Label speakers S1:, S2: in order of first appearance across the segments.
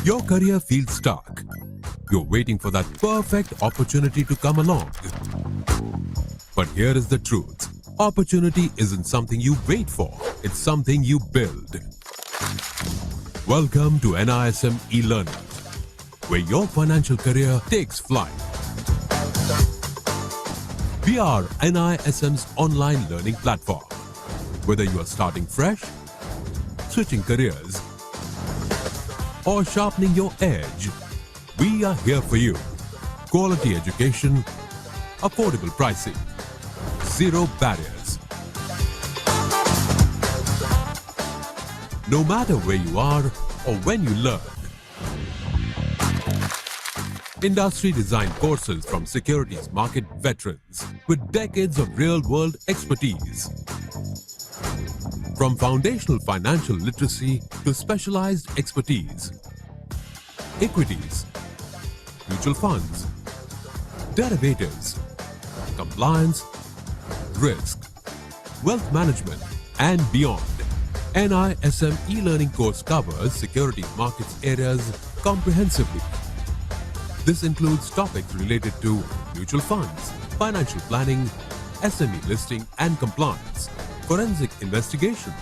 S1: Your career feels stuck. You're waiting for that perfect opportunity to come along. But here is the truth. Opportunity isn't something you wait for. It's something you build. Welcome to NISM e-learning, where your financial career takes flight. We are NISM's online learning platform. Whether you are starting fresh, switching careers, or sharpening your edge, we are here for you. Quality education, affordable pricing, zero barriers. No matter where you are or when you learn. Industry design courses from securities market veterans with decades of real-world expertise. From foundational financial literacy to specialized expertise, equities, mutual funds, derivatives, compliance, risk, wealth management, and beyond. NISM e-learning course covers securities markets areas comprehensively. This includes topics related to mutual funds, financial planning, SME listing and compliance, forensic investigation,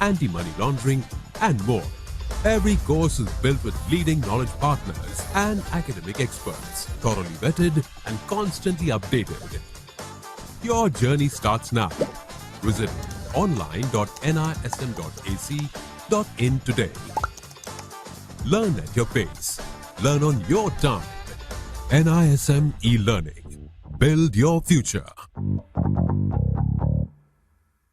S1: anti-money laundering, and more. Every course is built with leading knowledge partners and academic experts, thoroughly vetted and constantly updated. Your journey starts now. Visit online.nism.ac.in today. Learn at your pace. Learn on your time. NISM e-learning. Build your future.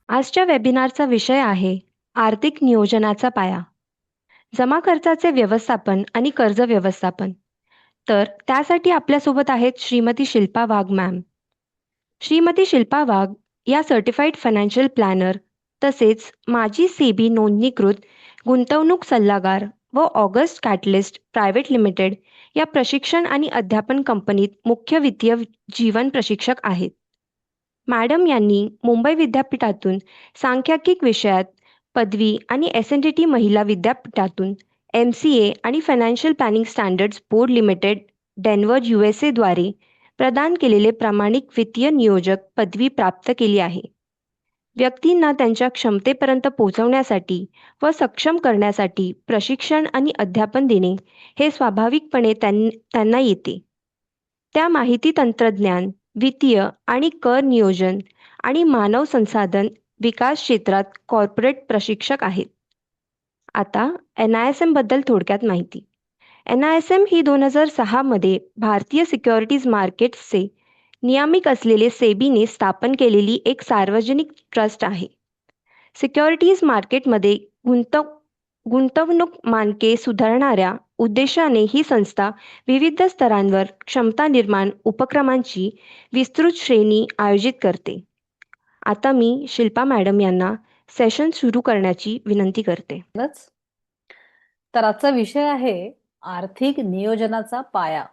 S2: आजच्या वेबिनारचा विषय आहे आर्थिक नियोजनाचा पाया, जमा खर्चाचे व्यवस्थापन आणि कर्ज व्यवस्थापन. तर त्यासाठी आपल्यासोबत आहेत श्रीमती शिल्पा वाघ मॅम. श्रीमती शिल्पा वाघ या सर्टिफाईड फायनान्शियल प्लॅनर तसेच माजी सेबी नोंदणीकृत गुंतवणूक सल्लागार व ऑगस्ट कॅटलिस्ट प्रायव्हेट लिमिटेड या प्रशिक्षण आणि अध्यापन कंपनीत मुख्य वित्तीय जीवन प्रशिक्षक आहेत. मॅडम यांनी मुंबई विद्यापीठातून सांख्यिकी विषयात पदवी आणि SNDT महिला विद्यापीठातून MCA आणि financial planning standards board limited Denver USA द्वारे प्रदान केलेले प्रामाणिक वित्तीय नियोजक पदवी प्राप्त केली आहे. व्यक्तींना त्यांच्या क्षमतेपर्यंत पोहोचवण्यासाठी व सक्षम करण्यासाठी प्रशिक्षण आणि अध्यापन देणे हे स्वाभाविकपणे त्यांना येते. त्या माहिती तंत्रज्ञान, वित्तीय आणि कर नियोजन आणि मानव संसाधन विकास क्षेत्रात कॉर्पोरेट प्रशिक्षक आहेत. आता NISM बद्दल थोडक्यात माहिती. NISM ही 2006 मध्ये भारतीय सिक्युरिटीज मार्केट्सचे नियामक असलेले सेबीने स्थापन केलेली एक सार्वजनिक ट्रस्ट आहे. सिक्युरिटीज मार्केटमध्ये गुंतवणूक मानके सुधारणाऱ्या उद्देशाने ही संस्था विविध स्तरांवर क्षमता निर्माण उपक्रमांची विस्तृत श्रेणी आयोजित करते. आता मी शिल्पा मॅडम यांना सेशन सुरू करण्याची विनंती करते.
S3: तर आजचा विषय आहे आर्थिक नियोजनाचा पाया.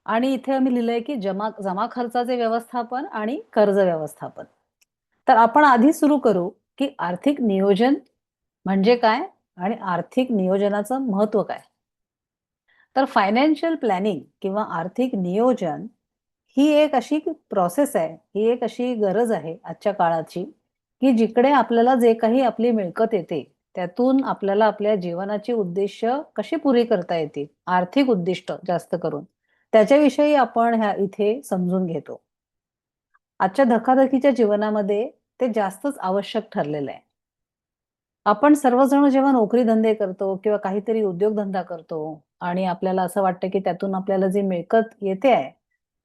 S3: आणि इथे आम्ही लिहिलंय की जमा खर्चाचे व्यवस्थापन आणि कर्ज व्यवस्थापन. तर आपण आधी सुरू करू की आर्थिक नियोजन म्हणजे काय आणि आर्थिक नियोजनाचं महत्व काय. तर फायनान्शियल प्लॅनिंग किंवा आर्थिक नियोजन ही एक अशी प्रोसेस आहे, ही एक अशी गरज आहे आजच्या काळाची की जिकडे आपल्याला जे काही आपली मिळकत येते त्यातून आपल्याला आपल्या जीवनाची उद्दिष्ट कशी पुरी करता येतील, आर्थिक उद्दिष्ट जास्त करून त्याच्याविषयी आपण ह्या इथे समजून घेतो. आजच्या धकाधकीच्या जीवनामध्ये ते जास्तच आवश्यक ठरलेलं आहे. आपण सर्वजण जेव्हा नोकरी धंदे करतो किंवा काहीतरी उद्योगधंदा करतो आणि आपल्याला असं वाटतं की त्यातून आपल्याला जी मिळकत येते आहे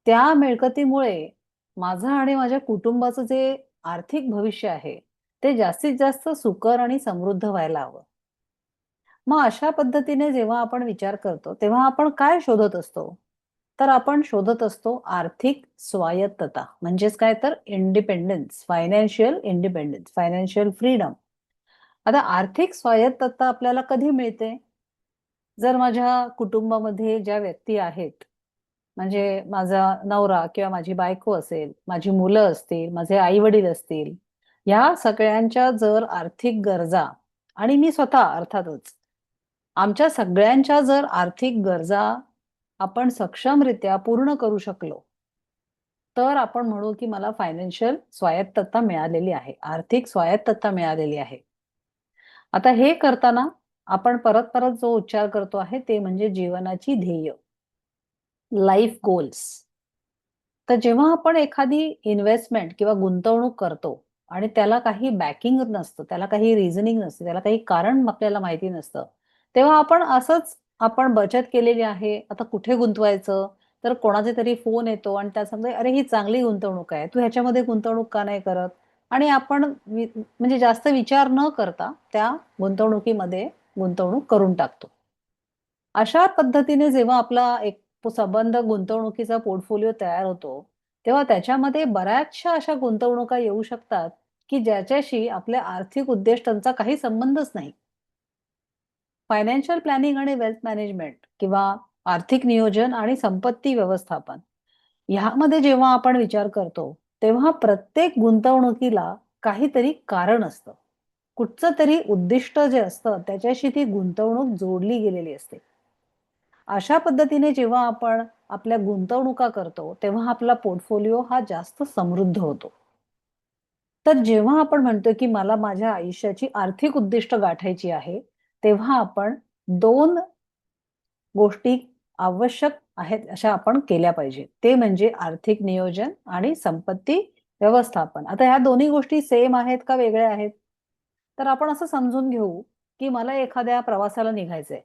S3: त्या मिळकतीमुळे माझं आणि माझ्या कुटुंबाचं जे आर्थिक भविष्य आहे ते जास्तीत जास्त सुकर आणि समृद्ध व्हायला हवं. मग अशा पद्धतीने जेव्हा आपण विचार करतो तेव्हा आपण काय शोधत असतो, तर आपण शोधत असतो आर्थिक स्वायत्तता, म्हणजेच काय तर independence, financial independence, financial freedom. आता आर्थिक स्वायत्तता आपल्याला कधी मिळते, जर माझ्या कुटुंबामध्ये ज्या व्यक्ती आहेत, म्हणजे माझा नवरा किंवा माझी बायको असेल, माझी मुलं असतील, माझे आई वडील असतील, ह्या सगळ्यांच्या जर आर्थिक गरजा आणि मी स्वतः अर्थातच आमच्या सगळ्यांच्या जर आर्थिक गरजा आपण सक्षमरित्या पूर्ण करू शकलो, तर आपण म्हणू की मला फायनान्शियल स्वायत्तता मिळालेली आहे, आर्थिक स्वायत्तता मिळालेली आहे. आता हे करताना आपण परत-परत जो उच्चार करतो आहे ते म्हणजे जीवनाची ध्येय, लाईफ गोल्स. तर जेव्हा आपण एखादी इन्व्हेस्टमेंट किंवा गुंतवणूक करतो आणि त्याला काही बॅकिंग नसतं, त्याला काही रिझनिंग नसतं, त्याला काही कारण आपल्याला माहिती नसतं, तेव्हा आपण असंच आपण बचत केलेली आहे, आता कुठे गुंतवायचं? तर कोणाचे तरी फोन येतो आणि त्या सांगतो, "अरे, ही चांगली गुंतवणूक आहे. तू ह्याच्यामध्ये गुंतवणूक का नाही करत?" आणि आपण म्हणजे जास्त विचार न करता त्या गुंतवणुकीमध्ये गुंतवणूक करून टाकतो. अशा पद्धतीने जेव्हा आपला एक संबंध गुंतवणुकीचा पोर्टफोलिओ तयार होतो, तेव्हा त्याच्यामध्ये बऱ्याचशा अशा गुंतवणुका येऊ शकतात, की ज्याच्याशी आपल्या आर्थिक उद्दिष्टांचा काही संबंधच नाही. फायनान्शियल प्लॅनिंग आणि वेल्थ मॅनेजमेंट किंवा आर्थिक नियोजन आणि संपत्ती व्यवस्थापन ह्यामध्ये जेव्हा आपण विचार करतो, तेव्हा प्रत्येक गुंतवणुकीला काहीतरी कारण असतं. कुठचं तरी उद्दिष्ट जे असतं, त्याच्याशी ती गुंतवणूक जोडली गेलेली असते. अशा पद्धतीने जेव्हा आपण आपल्या गुंतवणुका करतो, तेव्हा आपला पोर्टफोलिओ हा जास्त समृद्ध होतो. तर जेव्हा आपण म्हणतो, की मला माझ्या आयुष्याची आर्थिक उद्दिष्ट गाठायची आहे, तेव्हा आपण 2 गोष्टी आवश्यक आहेत अशा आपण केल्या पाहिजे. ते म्हणजे आर्थिक नियोजन आणि संपत्ती व्यवस्थापन. आता ह्या दोन्ही गोष्टी सेम आहेत का वेगळ्या आहेत? तर आपण असं समजून घेऊ, की मला एखाद्या प्रवासाला निघायचंय.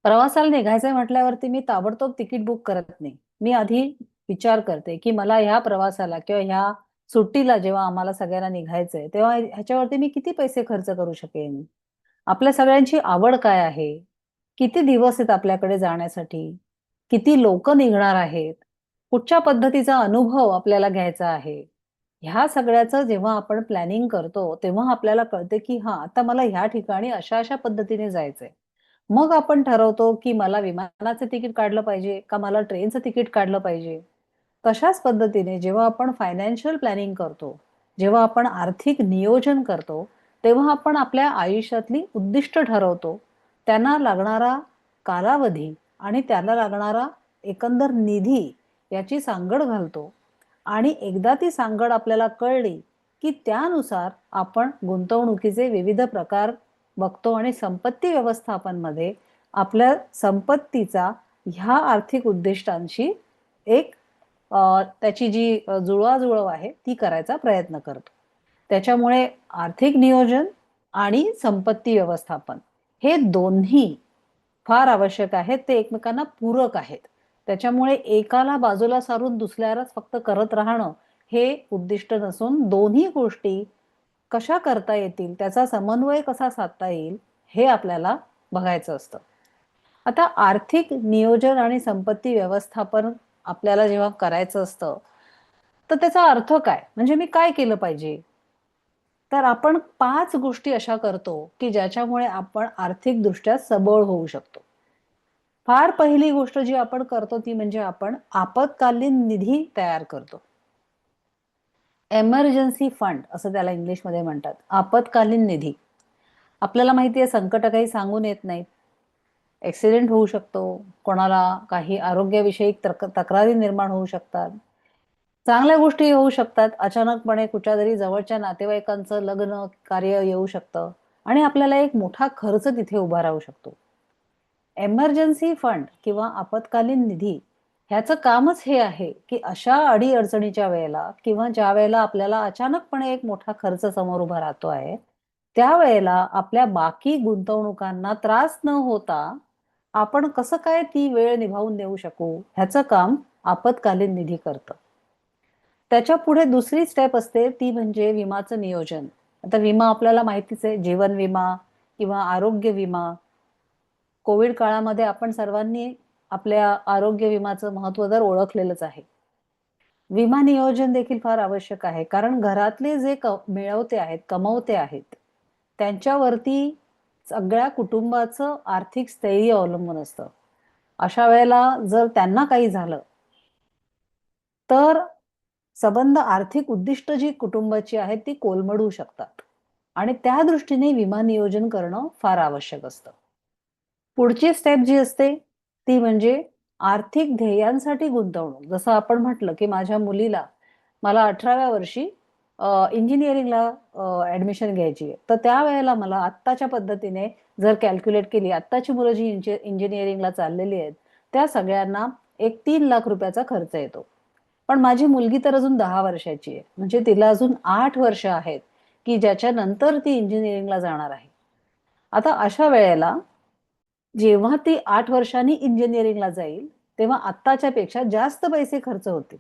S3: प्रवासाला निघायचंय म्हटल्यावरती मी ताबडतोब तिकीट बुक करत नाही. मी आधी विचार करते, की मला ह्या प्रवासाला किंवा ह्या सुट्टीला जेव्हा आम्हाला सगळ्यांना निघायचंय, तेव्हा ह्याच्यावरती मी किती पैसे खर्च करू शकेन? आपल्या सगळ्यांची आवड काय आहे? किती दिवस आहेत आपल्याकडे जाण्यासाठी? किती लोकं निघणार आहेत? कुठच्या पद्धतीचा अनुभव आपल्याला घ्यायचा आहे? ह्या सगळ्याचं जेव्हा आपण प्लॅनिंग करतो, तेव्हा आपल्याला कळते, की हां, आता मला ह्या ठिकाणी अशा-अशा पद्धतीने जायचंय. मग आपण ठरवतो, की मला विमानाचं तिकीट काढलं पाहिजे का मला ट्रेनचं तिकीट काढलं पाहिजे. तशाच पद्धतीने जेव्हा आपण फायनान्शियल प्लॅनिंग करतो, जेव्हा आपण आर्थिक नियोजन करतो, तेव्हा आपण आपल्या आयुष्यातली उद्दिष्ट ठरवतो. त्यांना लागणारा कालावधी आणि त्याला लागणारा एकंदर निधी याची सांगड घालतो आणि एकदा ती सांगड आपल्याला कळली, की त्यानुसार आपण गुंतवणुकीचे विविध प्रकार बघतो आणि संपत्ती व्यवस्थापनमध्ये आपल्या संपत्तीचा ह्या आर्थिक उद्दिष्टांशी एक त्याची जी जुळवाजुळव आहे ती करायचा प्रयत्न करतो. त्याच्यामुळे आर्थिक नियोजन आणि संपत्ती व्यवस्थापन हे दोन्ही फार आवश्यक आहेत. ते एकमेकांना पूरक आहेत. त्याच्यामुळे एकाला बाजूला सारून दुसऱ्यालाच फक्त करत राहणं हे उद्दिष्ट नसून दोन्ही गोष्टी कशा करता येतील, त्याचा समन्वय कसा साधता येईल, हे आपल्याला बघायचं असतं. आता आर्थिक नियोजन आणि संपत्ती व्यवस्थापन आपल्याला जेव्हा करायचं असतं, तर त्याचा अर्थ काय? म्हणजे मी काय केलं पाहिजे? तर आपण 5 गोष्टी अशा करतो, की ज्याच्यामुळे आपण आर्थिकदृष्ट्या सबळ होऊ शकतो. फार पहिली गोष्ट जी आपण करतो ती म्हणजे आपण आपत्कालीन निधी तयार करतो. एमर्जन्सी फंड असं त्याला इंग्लिशमध्ये म्हणतात. आपत्कालीन निधी. आपल्याला माहिती आहे संकट काही सांगून येत नाहीत. ॲक्सिडेंट होऊ शकतो, कोणाला काही आरोग्यविषयी तक्रारी निर्माण होऊ शकतात. चांगल्या गोष्टी होऊ शकतात. अचानकपणे कुठच्यातरी जवळच्या नातेवाईकांचं लग्न कार्य येऊ शकतं आणि आपल्याला एक मोठा खर्च तिथे उभा राहू शकतो. एमर्जन्सी फंड किंवा आपत्कालीन निधी ह्याचं कामच हे आहे, की अशा अडी-अडचणीच्या वेळेला किंवा ज्यावेळेला आपल्याला अचानकपणे एक मोठा खर्च समोर उभा राहतो आहे, त्यावेळेला आपल्या बाकी गुंतवणुकांना त्रास न होता आपण कसं काय ती वेळ निभावून नेऊ शकू, ह्याचं काम आपत्कालीन निधी करतं. त्याच्यापुढे दुसरी स्टेप असते ती म्हणजे विमाचं नियोजन. आता विमा आपल्याला माहितीच आहे, जीवन विमा किंवा आरोग्य विमा. कोविड काळामध्ये आपण सर्वांनी आपल्या आरोग्य विमाचं महत्त्व तर ओळखलेलंच आहे. विमा नियोजन देखील फार आवश्यक आहे. कारण घरातले जे मिळवते आहेत, कमवते आहेत, त्यांच्यावरती सगळ्या कुटुंबाचं आर्थिक स्थैर्य अवलंबून असतं. अशा वेळेला जर त्यांना काही झालं, तर संबंध आर्थिक उद्दिष्ट जी कुटुंबाची आहेत ती कोलमडू शकतात. आणि त्या दृष्टीने विमा नियोजन करणं फार आवश्यक असतं. पुढची स्टेप जी असते ती म्हणजे आर्थिक ध्येयांसाठी गुंतवणूक. जसं आपण म्हटलं की माझ्या मुलीला मला 18व्या वर्षी इंजिनिअरिंगला ॲडमिशन घ्यायची आहे. तर त्यावेळेला मला आत्ताच्या पद्धतीने जर कॅल्क्युलेट केली, आत्ताची मुलं जी इंजिनिअरिंगला चाललेली आहेत, त्या सगळ्यांना एक 3,00,000 रुपयाचा खर्च येतो. पण माझी मुलगी तर अजून 10 वर्षाची आहे. म्हणजे तिला अजून 8 वर्ष आहेत, की ज्याच्यानंतर ती इंजिनिअरिंगला जाणार आहे. आता अशा वेळेला जेव्हा ती 8 वर्षांनी इंजिनिअरिंगला जाईल, तेव्हा आत्ताच्या पेक्षा जास्त पैसे खर्च होतील.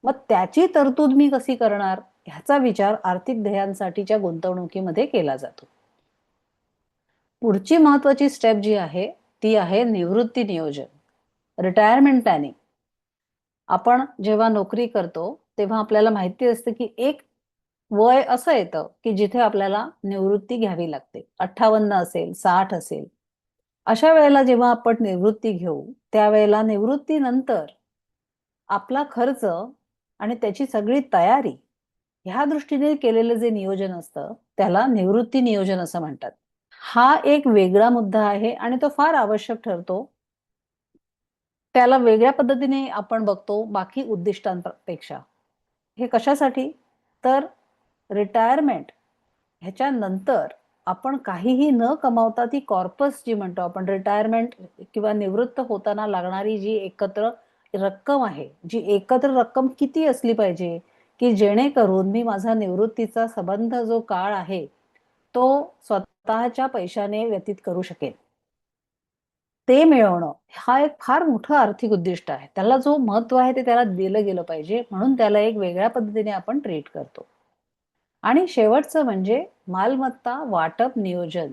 S3: मग त्याची तरतूद मी कशी करणार? ह्याचा विचार आर्थिक ध्येयांसाठीच्या गुंतवणुकीमध्ये केला जातो. पुढची महत्वाची स्टेप जी आहे, ती आहे निवृत्ती नियोजन, रिटायरमेंट प्लॅनिंग. आपण जेव्हा नोकरी करतो, तेव्हा आपल्याला माहिती असतं की एक वय असं येतं, की जिथे आपल्याला निवृत्ती घ्यावी लागते. 58 असेल, 60 असेल. अशा वेळेला जेव्हा आपण निवृत्ती घेऊ, त्यावेळेला निवृत्तीनंतर आपला खर्च आणि त्याची सगळी तयारी ह्या दृष्टीने केलेलं जे नियोजन असतं, त्याला निवृत्ती नियोजन असं म्हणतात. हा एक वेगळा मुद्दा आहे आणि तो फार आवश्यक ठरतो. त्याला वेगळ्या पद्धतीने आपण बघतो बाकी उद्दिष्टांपेक्षा. हे कशासाठी? तर रिटायरमेंट ह्याच्यानंतर आपण काहीही न कमावता ती कॉर्पस जी म्हणतो आपण रिटायरमेंट किंवा निवृत्त होताना लागणारी जी एकत्र रक्कम आहे, जी एकत्र रक्कम किती असली पाहिजे, की जेणेकरून मी माझा निवृत्तीचा संबंध जो काळ आहे, तो स्वतःच्या पैशाने व्यतीत करू शकेन. ते मिळवणं हा एक फार मोठं आर्थिक उद्दिष्ट आहे. त्याला जो महत्त्व आहे ते त्याला दिलं गेलं पाहिजे. म्हणून त्याला एक वेगळ्या पद्धतीने आपण ट्रीट करतो. आणि शेवटचं म्हणजे मालमत्ता वाटप नियोजन.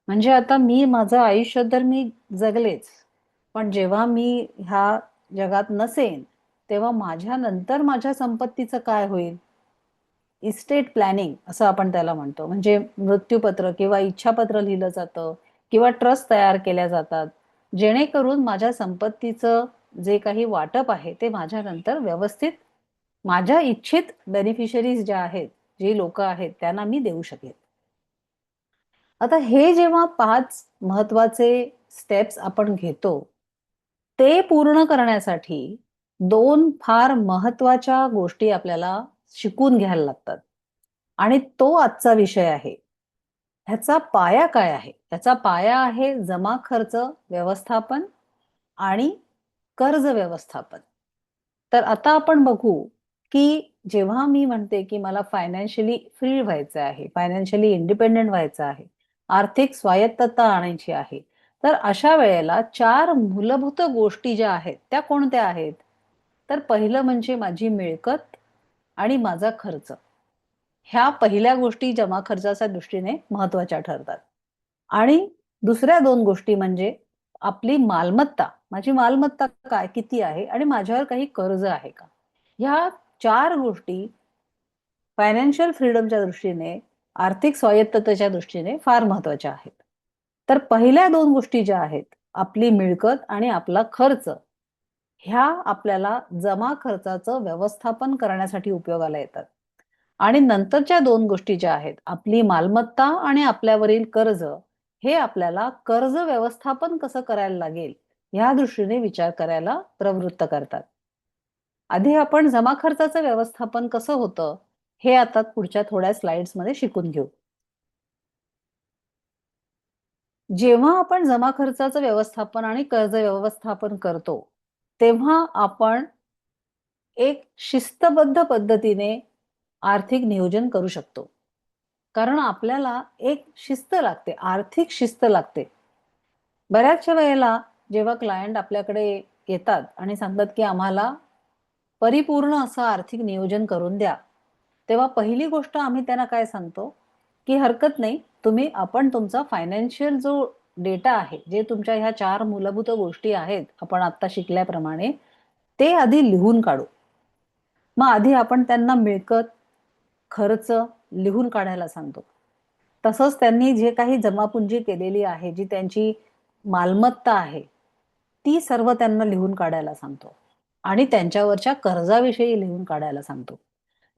S3: म्हणजे आता मी माझं आयुष्य तर मी जगलेच. पण जेव्हा मी ह्या जगात नसेन, तेव्हा माझ्यानंतर माझ्या संपत्तीचं काय होईल? इस्टेट प्लॅनिंग असं आपण त्याला म्हणतो. म्हणजे मृत्यूपत्र किंवा इच्छापत्र लिहिलं जातं किंवा ट्रस्ट तयार केल्या जातात. जेणेकरून माझ्या संपत्तीचं जे काही वाटप आहे ते माझ्यानंतर व्यवस्थित माझ्या इच्छित बेनिफिशरीज ज्या आहेत, जी लोकं आहेत त्यांना मी देऊ शकेन. आता हे जेव्हा 5 महत्वाचे स्टेप्स आपण घेतो, ते पूर्ण करण्यासाठी 2 फार महत्वाच्या गोष्टी आपल्याला शिकून घ्यायला लागतात. आणि तो आजचा विषय आहे. ह्याचा पाया काय आहे? ह्याचा पाया आहे जमा खर्च व्यवस्थापन आणि कर्ज व्यवस्थापन. तर आता आपण बघू, की जेव्हा मी म्हणते, की मला फायनान्शियली फ्री व्हायचं आहे, फायनान्शियली इंडिपेंडंट व्हायचं आहे, आर्थिक स्वायत्तता आणायची आहे. तर अशा वेळेला 4 मूलभूत गोष्टी ज्या आहेत, त्या कोणत्या आहेत? तर पहिलं म्हणजे माझी मिळकत आणि माझा खर्च. ह्या पहिल्या गोष्टी जमा खर्चाच्या दृष्टीने महत्त्वाच्या ठरतात. आणि दुसऱ्या 2 गोष्टी म्हणजे आपली मालमत्ता. माझी मालमत्ता काय, किती आहे आणि माझ्यावर काही कर्ज आहे का? ह्या 4 गोष्टी फायनान्शियल फ्रीडमच्या दृष्टीने, आर्थिक स्वायत्ततेच्या दृष्टीने फार महत्त्वाच्या आहेत. तर पहिल्या 2 गोष्टी ज्या आहेत, आपली मिळकत आणि आपला खर्च, ह्या आपल्याला जमा खर्चाचं व्यवस्थापन करण्यासाठी उपयोगाला येतात. आणि नंतरच्या 2 गोष्टी ज्या आहेत, आपली मालमत्ता आणि आपल्यावरील कर्ज, हे आपल्याला कर्ज व्यवस्थापन कसं करायला लागेल, ह्या दृष्टीने विचार करायला प्रवृत्त करतात. आधी आपण जमा खर्चाचं व्यवस्थापन कसं होतं, हे आता पुढच्या थोड्या स्लाइड्समध्ये शिकून घेऊ. जेव्हा आपण जमा खर्चाचं व्यवस्थापन आणि कर्ज व्यवस्थापन करतो, तेव्हा आपण एक शिस्तबद्ध पद्धतीने आर्थिक नियोजन करू शकतो. कारण आपल्याला एक शिस्त लागते, आर्थिक शिस्त लागते. बऱ्याचशा वेळेला जेव्हा क्लायंट आपल्याकडे येतात आणि सांगतात, की आम्हाला परिपूर्ण असं आर्थिक नियोजन करून द्या. तेव्हा पहिली गोष्ट आम्ही त्यांना काय सांगतो, की हरकत नाही, आपण तुमचा फायनान्शियल जो डेटा आहे, जे तुमच्या ह्या 4 मूलभूत गोष्टी आहेत, आपण आत्ता शिकल्याप्रमाणे, ते आधी लिहून काढू. मग आधी आपण त्यांना मिळकत, खर्च लिहून काढायला सांगतो. तसंच त्यांनी जे काही जमापुंजी केलेली आहे, जी त्यांची मालमत्ता आहे, ती सर्व त्यांना लिहून काढायला सांगतो आणि त्यांच्यावरच्या कर्जाविषयी लिहून काढायला सांगतो.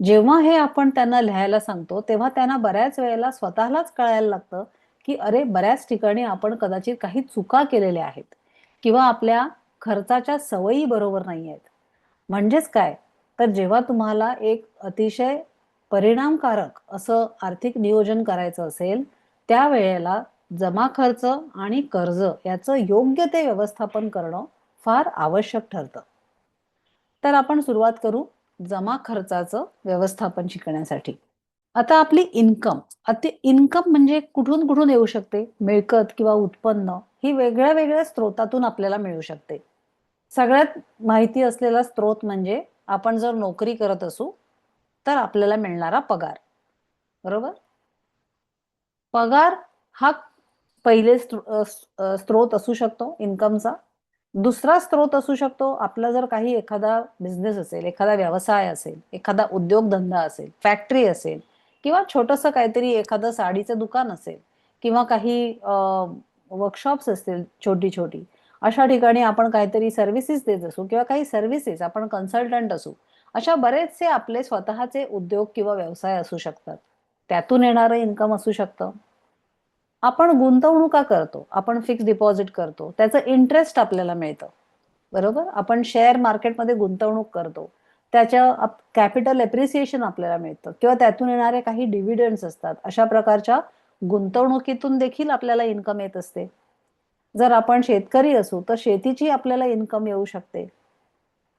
S3: जेव्हा हे आपण त्यांना लिहायला सांगतो, तेव्हा त्यांना बऱ्याच वेळेला स्वतःलाच कळायला लागतं, की अरे बऱ्याच ठिकाणी आपण कदाचित काही चुका केलेल्या आहेत किंवा आपल्या खर्चाच्या सवयी बरोबर नाही आहेत. म्हणजेच काय, तर जेव्हा तुम्हाला एक अतिशय परिणामकारक असं आर्थिक नियोजन करायचं असेल, त्यावेळेला जमा खर्च आणि कर्ज याचं योग्य ते व्यवस्थापन करणं फार आवश्यक ठरतं. तर आपण सुरुवात करू जमा खर्चाचं व्यवस्थापन शिकण्यासाठी. आता आपली इन्कम म्हणजे कुठून कुठून येऊ शकते? मिळकत किंवा उत्पन्न ही वेगळ्या वेगळ्या स्रोतातून आपल्याला मिळू शकते. सगळ्यात माहिती असलेला स्रोत म्हणजे आपण जर नोकरी करत असू, तर आपल्याला मिळणारा पगार. बरोबर? पगार हा पहिले स्रोत असू शकतो इन्कमचा. दुसरा स्रोत असू शकतो आपला जर काही एखादा बिझनेस असेल, एखादा व्यवसाय असेल, एखादा उद्योगधंदा असेल, फॅक्टरी असेल किंवा छोटंसं काहीतरी एखादं साडीचं दुकान असेल किंवा काही वर्कशॉप्स असतील छोटी-छोटी. अशा ठिकाणी आपण काहीतरी सर्व्हिसेस देत असू किंवा काही सर्व्हिसेस आपण कन्सल्टंट असू. अशा बरेचसे आपले स्वतःचे उद्योग किंवा व्यवसाय असू शकतात. त्यातून येणारं इन्कम असू शकतं. आपण गुंतवणुका करतो. आपण फिक्स्ड डिपॉझिट करतो. त्याचं इंटरेस्ट आपल्याला मिळतं. बरोबर? आपण शेअर मार्केटमध्ये गुंतवणूक करतो. त्याच्या कॅपिटल एप्रिसिएशन आपल्याला मिळतं किंवा त्यातून येणारे काही डिव्हिडंड्स असतात. अशा प्रकारच्या गुंतवणुकीतून देखील आपल्याला इन्कम येत असते. जर आपण शेतकरी असू, तर शेतीची आपल्याला इन्कम येऊ शकते.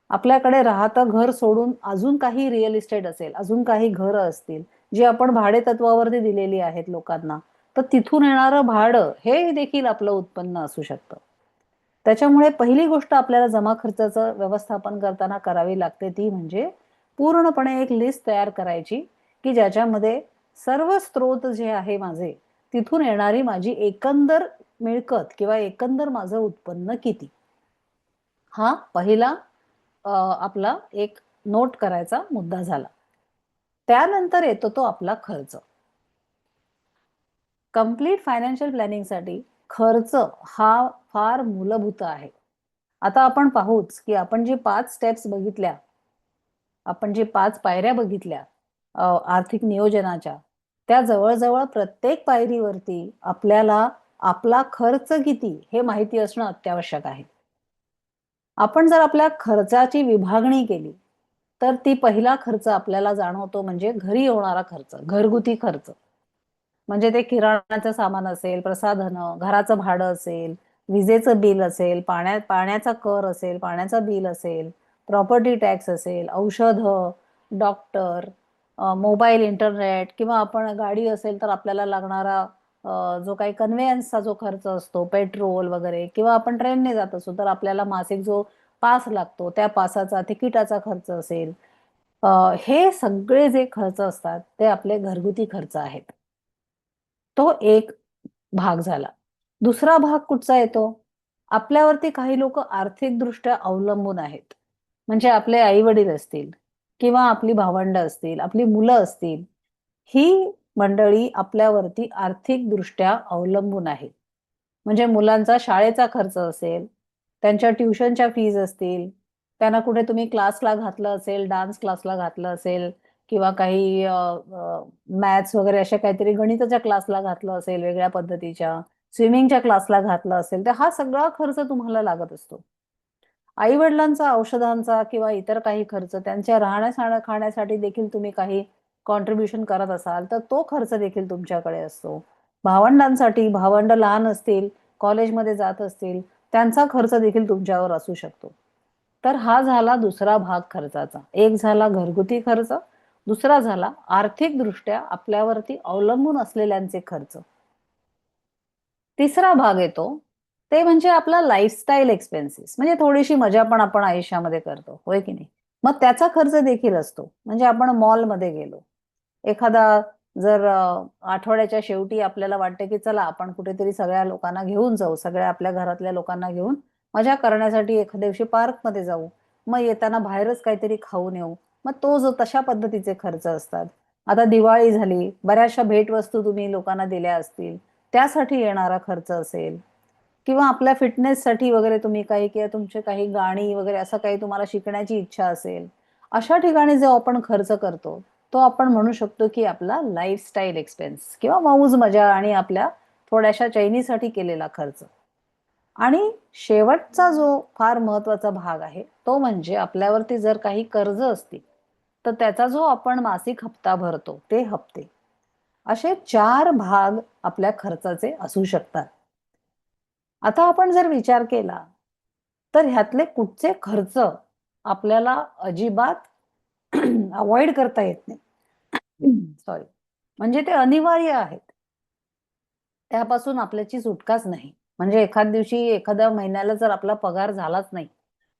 S3: आपल्याकडे राहतं घर सोडून अजून काही रिअल इस्टेट असेल, अजून काही घरं असतील, जी आपण भाडेतत्वावरती दिलेली आहेत लोकांना. तर तिथून येणारं भाडं हे देखील आपलं उत्पन्न असू शकतं. त्याच्यामुळे पहिली गोष्ट आपल्याला जमा खर्चाचं व्यवस्थापन करताना करावी लागते ती म्हणजे पूर्णपणे एक लिस्ट तयार करायची, की ज्याच्यामध्ये सर्व स्रोत जे आहे माझे, तिथून येणारी माझी एकंदर मिळकत किंवा एकंदर माझं उत्पन्न किती? हा पहिला आपला एक नोट करायचा मुद्दा झाला. त्यानंतर येतो तो आपला खर्च. कंप्लीट फायनान्शियल प्लॅनिंगसाठी खर्च हा फार मूलभूत आहे. आता आपण पाहूच, की आपण जे 5 स्टेप्स बघितल्या, आपण जे 5 पायऱ्या बघितल्या आर्थिक नियोजनाच्या, त्या जवळ-जवळ प्रत्येक पायरीवरती आपल्याला आपला खर्च किती हे माहिती असणं अत्यावश्यक आहे. आपण जर आपल्या खर्चाची विभागणी केली, तर ती पहिला खर्च आपल्याला जाणवतो म्हणजे घरी होणारा खर्च, घरगुती खर्च. म्हणजे ते किराणाचं सामान असेल, प्रसाधनं, घराचं भाडं असेल, विजेचं बिल असेल, पाण्याचा कर असेल, पाण्याचं बिल असेल, प्रॉपर्टी टॅक्स असेल, औषधं, डॉक्टर, मोबाईल, इंटरनेट किंवा आपण गाडी असेल तर आपल्याला लागणारा जो काही कन्व्हेयन्सचा जो खर्च असतो, पेट्रोल वगैरे किंवा आपण ट्रेनने जात असू तर आपल्याला मासिक जो पास लागतो, त्या पासाचा, तिकिटाचा खर्च असेल. अ, हे सगळे जे खर्च असतात, ते आपले घरगुती खर्च आहेत. तो एक भाग झाला. दुसरा भाग कुठचा येतो? आपल्यावरती काही लोकं आर्थिकदृष्ट्या अवलंबून आहेत. म्हणजे आपले आई-वडील असतील किंवा आपली भावंडं असतील, आपली मुलं असतील. ही मंडळी आपल्यावरती आर्थिकदृष्ट्या अवलंबून आहेत. म्हणजे मुलांचा शाळेचा खर्च असेल, त्यांच्या ट्युशनच्या फीज असतील, त्यांना कुठे तुम्ही क्लासला घातलं असेल, डान्स क्लासला घातलं असेल किंवा काही मॅथ्स वगैरे अशा काहीतरी गणिताच्या क्लासला घातलं असेल वेगळ्या पद्धतीच्या, स्विमिंगच्या क्लासला घातलं असेल, तर हा सगळा खर्च तुम्हाला लागत असतो. आई-वडिलांचा, औषधांचा किंवा इतर काही खर्च, त्यांच्या खाण्यासाठी देखील तुम्ही काही कॉन्ट्रिब्युशन करत असाल, तर तो खर्च देखील तुमच्याकडे असतो. भावंडांसाठी, भावंड लहान असतील, कॉलेजमध्ये जात असतील, त्यांचा खर्च देखील तुमच्यावर असू शकतो. तर हा झाला दुसरा भाग खर्चाचा. एक झाला घरगुती खर्च, दुसरा झाला आर्थिकदृष्ट्या आपल्यावरती अवलंबून असलेल्यांचे खर्च. तिसरा भाग येतो, ते म्हणजे आपला लाईफस्टाईल एक्सपेन्सेस. म्हणजे थोडीशी मजा पण आपण आयुष्यामध्ये करतो, होय की नाही? मग त्याचा खर्च देखील असतो. म्हणजे आपण मॉलमध्ये गेलो. एखादा जर आठवड्याच्या शेवटी आपल्याला वाटतं, की चला आपण कुठेतरी सगळ्या लोकांना घेऊन जाऊ, सगळ्या आपल्या घरातल्या लोकांना घेऊन मजा करण्यासाठी एखाद्या दिवशी पार्कमध्ये जाऊ. मग येताना बाहेरच काहीतरी खाऊन येऊ. मग तो जो तशा पद्धतीचे खर्च असतात. आता दिवाळी झाली, बऱ्याचशा भेटवस्तू तुम्ही लोकांना दिल्या असतील. त्यासाठी येणारा खर्च असेल किंवा आपल्या फिटनेससाठी वगैरे तुम्ही काही किंवा तुमची काही गाणी वगैरे असं काही तुम्हाला शिकण्याची इच्छा असेल. अशा ठिकाणी जो आपण खर्च करतो, तो आपण म्हणू शकतो की आपला लाईफस्टाईल एक्सपेन्स किंवा मौज-मजा आणि आपल्या थोड्याशा चैनीसाठी केलेला खर्च. आणि शेवटचा जो फार महत्वाचा भाग आहे तो म्हणजे आपल्यावरती जर काही कर्ज असतील तर त्याचा जो आपण मासिक हप्ता भरतो ते हप्ते. असे 4 भाग आपल्या खर्चाचे असू शकतात. आता आपण जर विचार केला तर ह्यातले कुठचे खर्च आपल्याला अजिबात अवॉइड करता येत नाही. सॉरी. म्हणजे ते अनिवार्य आहेत. त्यापासून आपल्याची सुटकाच नाही. म्हणजे एखाद दिवशी एखाद्या महिन्याला जर आपला पगार झालाच नाही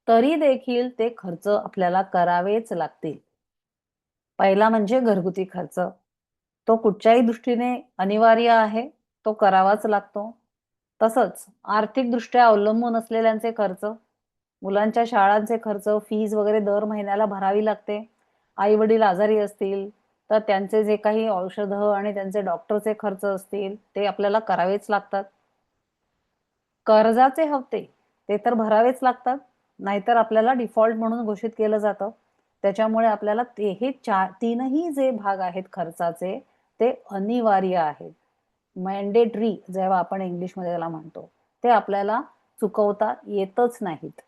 S3: तरी देखील ते खर्च आपल्याला करावेच लागतील. पहिला म्हणजे घरगुती खर्च. तो कुठच्याही दृष्टीने अनिवार्य आहे. तो करावाच लागतो. तसंच आर्थिकदृष्ट्या अवलंबून असलेल्यांचे खर्च, मुलांच्या शाळांचे खर्च, फीज वगैरे दर महिन्याला भरावी लागते. आई-वडील आजारी असतील तर त्यांचे जे काही औषधं आणि त्यांचे डॉक्टरचे खर्च असतील ते आपल्याला करावेच लागतात. कर्जाचे हप्ते ते तर भरावेच लागतात. नाहीतर आपल्याला डिफॉल्ट म्हणून घोषित केलं जातं. त्याच्यामुळे आपल्याला हे तीनही जे भाग आहेत खर्चाचे ते अनिवार्य आहेत. मॅन्डेटरी जेव्हा आपण इंग्लिशमध्ये त्याला म्हणतो ते आपल्याला चुकवता येतच नाहीत.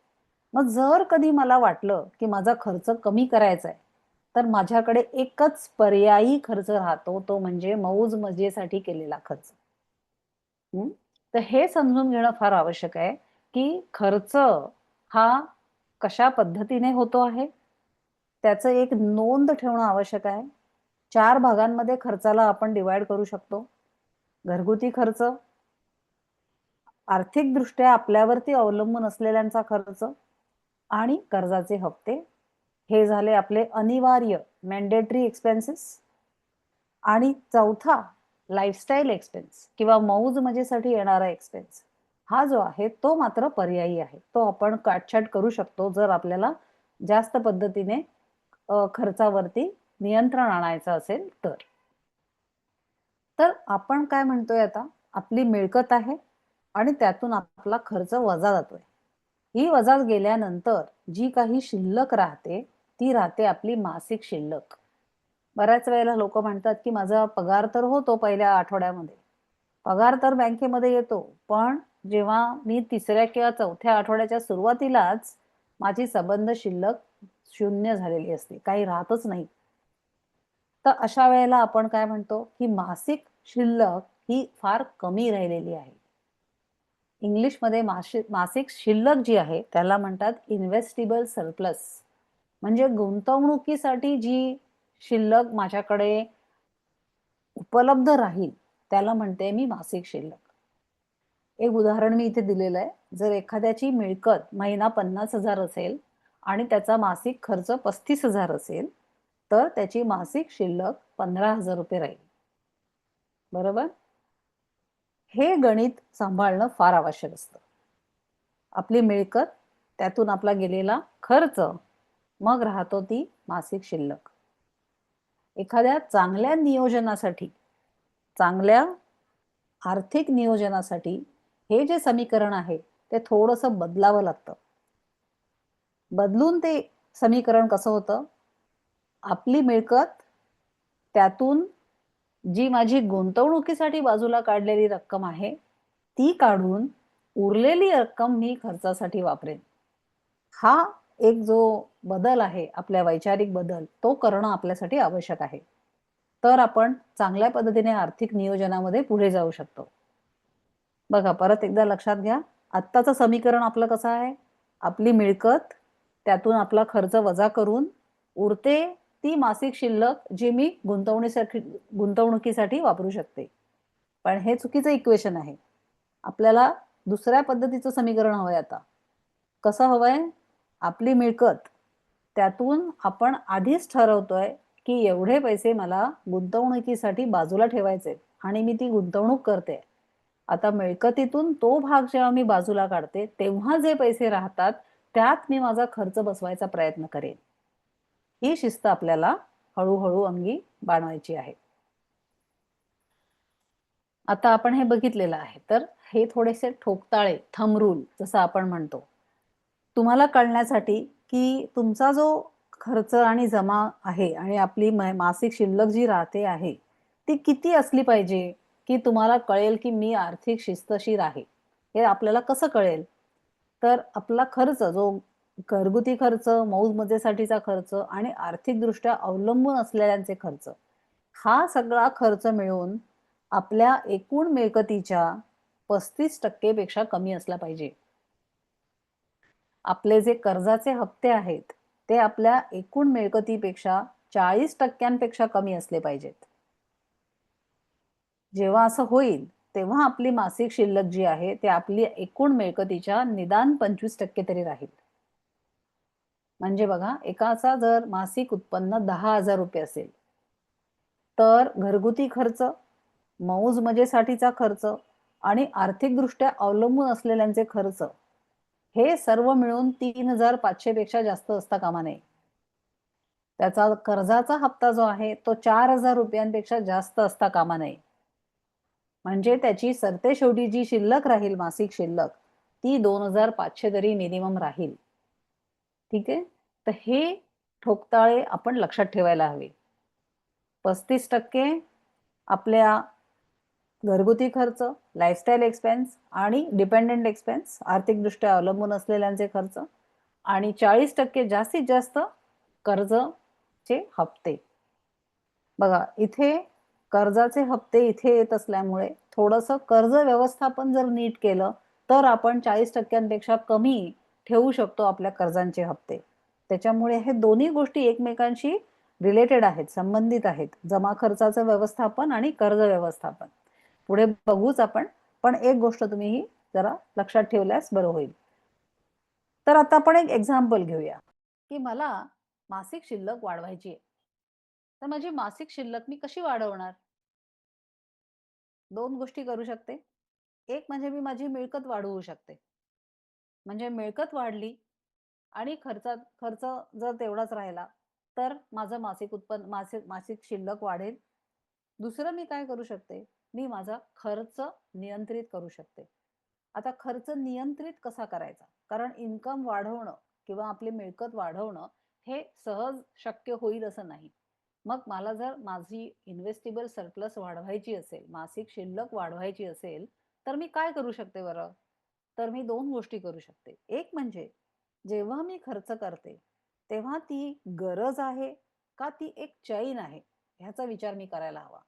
S3: मग जर कधी मला वाटलं की माझा खर्च कमी करायचा आहे तर माझ्याकडे एकच पर्यायी खर्च राहतो तो म्हणजे मौज मजेसाठी केलेला खर्च. तर हे समजून घेणं फार आवश्यक आहे की खर्च हा कशा पद्धतीने होतो आहे त्याचं एक नोंद ठेवणं आवश्यक आहे. 4 भागांमध्ये खर्चाला आपण डिवाइड करू शकतो. घरगुती खर्च, आर्थिकदृष्ट्या आपल्यावरती अवलंबून असलेल्यांचा खर्च आणि कर्जाचे हप्ते. हे झाले आपले अनिवार्य मॅन्डेटरी एक्सपेन्सेस. आणि चौथा लाईफस्टाईल एक्सपेन्स किंवा मौज मजेसाठी येणारा एक्सपेन्स हा जो आहे तो मात्र पर्यायी आहे. तो आपण काटछाट करू शकतो जर आपल्याला जास्त पद्धतीने खर्चावरती नियंत्रण आणायचं असेल तर. तर आपण काय म्हणतोय आता आपली मिळकत आहे आणि त्यातून आपला खर्च वजा जातोय. ही वजा गेल्यानंतर जी काही शिल्लक राहते ती राहते आपली मासिक शिल्लक. बऱ्याच वेळेला लोक म्हणतात की माझा पगार तर होतो पहिल्या आठवड्यामध्ये. पगार तर बँकेमध्ये येतो पण जेव्हा मी 3ऱ्या किंवा 4थ्या आठवड्याच्या सुरुवातीलाच माझी संबंध शिल्लक शून्य झालेली असते. काही राहतच नाही. तर अशा वेळेला आपण काय म्हणतो की मासिक शिल्लक ही फार कमी राहिलेली आहे. इंग्लिशमध्ये मासिक शिल्लक जी आहे त्याला म्हणतात इन्व्हेस्टिबल सरप्लस. म्हणजे गुंतवणुकीसाठी जी शिल्लक माझ्याकडे उपलब्ध राहील त्याला म्हणते मी मासिक शिल्लक. एक उदाहरण मी इथे दिलेलं आहे. जर एखाद्याची मिळकत महिना 50,000 असेल आणि त्याचा मासिक खर्च 35,000 असेल तर त्याची मासिक शिल्लक 15,000 रुपये राहील. बरोबर. हे गणित सांभाळणं फार आवश्यक असतं. आपली मिळकत त्यातून आपला गेलेला खर्च मग राहतो ती मासिक शिल्लक. एखाद्या चांगल्या नियोजनासाठी चांगल्या आर्थिक नियोजनासाठी हे जे समीकरण आहे ते थोडंसं बदलावं लागतं. बदलून ते समीकरण कसं होतं आपली मिळकत त्यातून जी माझी गुंतवणुकीसाठी बाजूला काढलेली रक्कम आहे ती काढून उरलेली रक्कम मी खर्चासाठी वापरेन. हा एक जो बदल आहे आपल्या वैचारिक बदल तो करणं आपल्यासाठी आवश्यक आहे. तर आपण चांगल्या पद्धतीने आर्थिक नियोजनामध्ये पुढे जाऊ शकतो. बघा परत एकदा लक्षात घ्या. आत्ताचं समीकरण आपलं कसं आहे आपली मिळकत त्यातून आपला खर्च वजा करून उरते ती मासिक शिल्लक जी मी गुंतवणुकीसाठी वापरू शकते. पण हे चुकीचं इक्वेशन आहे. आपल्याला दुसऱ्या पद्धतीचं समीकरण हवंय आता. कसं हवंय आपली मिळकत त्यातून आपण आधीच ठरवतोय की एवढे पैसे मला गुंतवणुकीसाठी बाजूला ठेवायचे आणि मी ती गुंतवणूक करते. आता मिळकतीतून तो भाग जेव्हा मी बाजूला काढते तेव्हा जे पैसे राहतात त्यात मी माझा खर्च बसवायचा प्रयत्न करेन. ही शिस्त आपल्याला हळूहळू अंगी बाणवायची आहे. आता आपण हे बघितलेलं आहे. तर हे थोडेसे ठोकताळे थंब रूल जसं आपण म्हणतो तुम्हाला कळण्यासाठी की तुमचा जो खर्च आणि जमा आहे आणि आपली मासिक शिल्लक जी राहते आहे ती किती असली पाहिजे की तुम्हाला कळेल की मी आर्थिक शिस्तशीर आहे. हे आपल्याला कसं कळेल? तर आपला खर्च जो घरगुती खर्च, मौज-मजेसाठीचा खर्च आणि आर्थिकदृष्ट्या अवलंबून असलेल्यांचे खर्च, हा सगळा खर्च मिळून आपल्या एकूण मिळकतीच्या 35% पेक्षा कमी असला पाहिजे. आपले जे कर्जाचे हप्ते आहेत, ते आपल्या एकूण मिळकतीपेक्षा 40% पेक्षा कमी असले पाहिजेत. जेव्हा असं होईल, तेव्हा आपली मासिक शिल्लक जी आहे, ते आपली एकूण मिळकतीच्या निदान 25% तरी राहील. म्हणजे बघा, एकाचा जर मासिक उत्पन्न ₹10,000 असेल, तर घरगुती खर्च, मौज-मजेसाठीचा खर्च आणि आर्थिकदृष्ट्या अवलंबून असलेल्यांचे खर्च, हे सर्व मिळून 3,500 पेक्षा जास्त असता कामा नये. त्याचा कर्जाचा हप्ता जो आहे, तो ₹4,000 पेक्षा जास्त असता कामा नये. म्हणजे त्याची सरतेशेवटी जी शिल्लक राहील, मासिक शिल्लक, ती 2,500 तरी मिनिमम राहील. ठीक आहे? तर हे ठोकताळे आपण लक्षात ठेवायला हवे. 35% आपल्या घरगुती खर्च, लाईफस्टाईल एक्सपेन्स आणि डिपेंडंट एक्सपेन्स, आर्थिकदृष्ट्या अवलंबून असलेल्यांचे खर्च आणि 40% जास्तीत जास्त कर्जचे हप्ते. बघा, इथे कर्जाचे हप्ते इथे येत असल्यामुळे थोडंसं कर्ज व्यवस्थापन जर नीट केलं, तर आपण 40% पेक्षा कमी ठेवू शकतो आपल्या कर्जांचे हप्ते. त्याच्यामुळे हे दोन्ही गोष्टी एकमेकांशी रिलेटेड आहेत, संबंधित आहेत. जमा खर्चाचं व्यवस्थापन आणि कर्ज व्यवस्थापन. पुढे बघूच आपण, पण एक गोष्ट तुम्ही जरा लक्षात ठेवल्यास बरं होईल. तर आता आपण एक एक्झाम्पल घेऊया, की मला मासिक शिल्लक वाढवायची आहे. तर माझी मासिक शिल्लक मी कशी वाढवणार? 2 गोष्टी करू शकते. एक म्हणजे मी माझी मिळकत वाढवू शकते. म्हणजे मिळकत वाढली आणि खर्च जर तेवढाच राहिला, तर माझं मासिक उत्पन्न मासिक मासिक शिल्लक वाढेल. दुसरं मी काय करू शकते? मी माझा खर्च नियंत्रित करू शकते. आता खर्च नियंत्रित कसा करायचा? कारण इन्कम वाढवणं किंवा आपली मिळकत वाढवणं हे सहज शक्य होईल असं नाही. मग मला जर माझी इन्व्हेस्टिबल सरप्लस वाढवायची असेल, मासिक शिल्लक वाढवायची असेल, तर मी काय करू शकते बरं? तर मी 2 गोष्टी करू शकते. एक म्हणजे जेव्हा मी खर्च करते, तेव्हा ती गरज आहे का ती एक चैन आहे? ह्याचा विचार मी करायला हवा.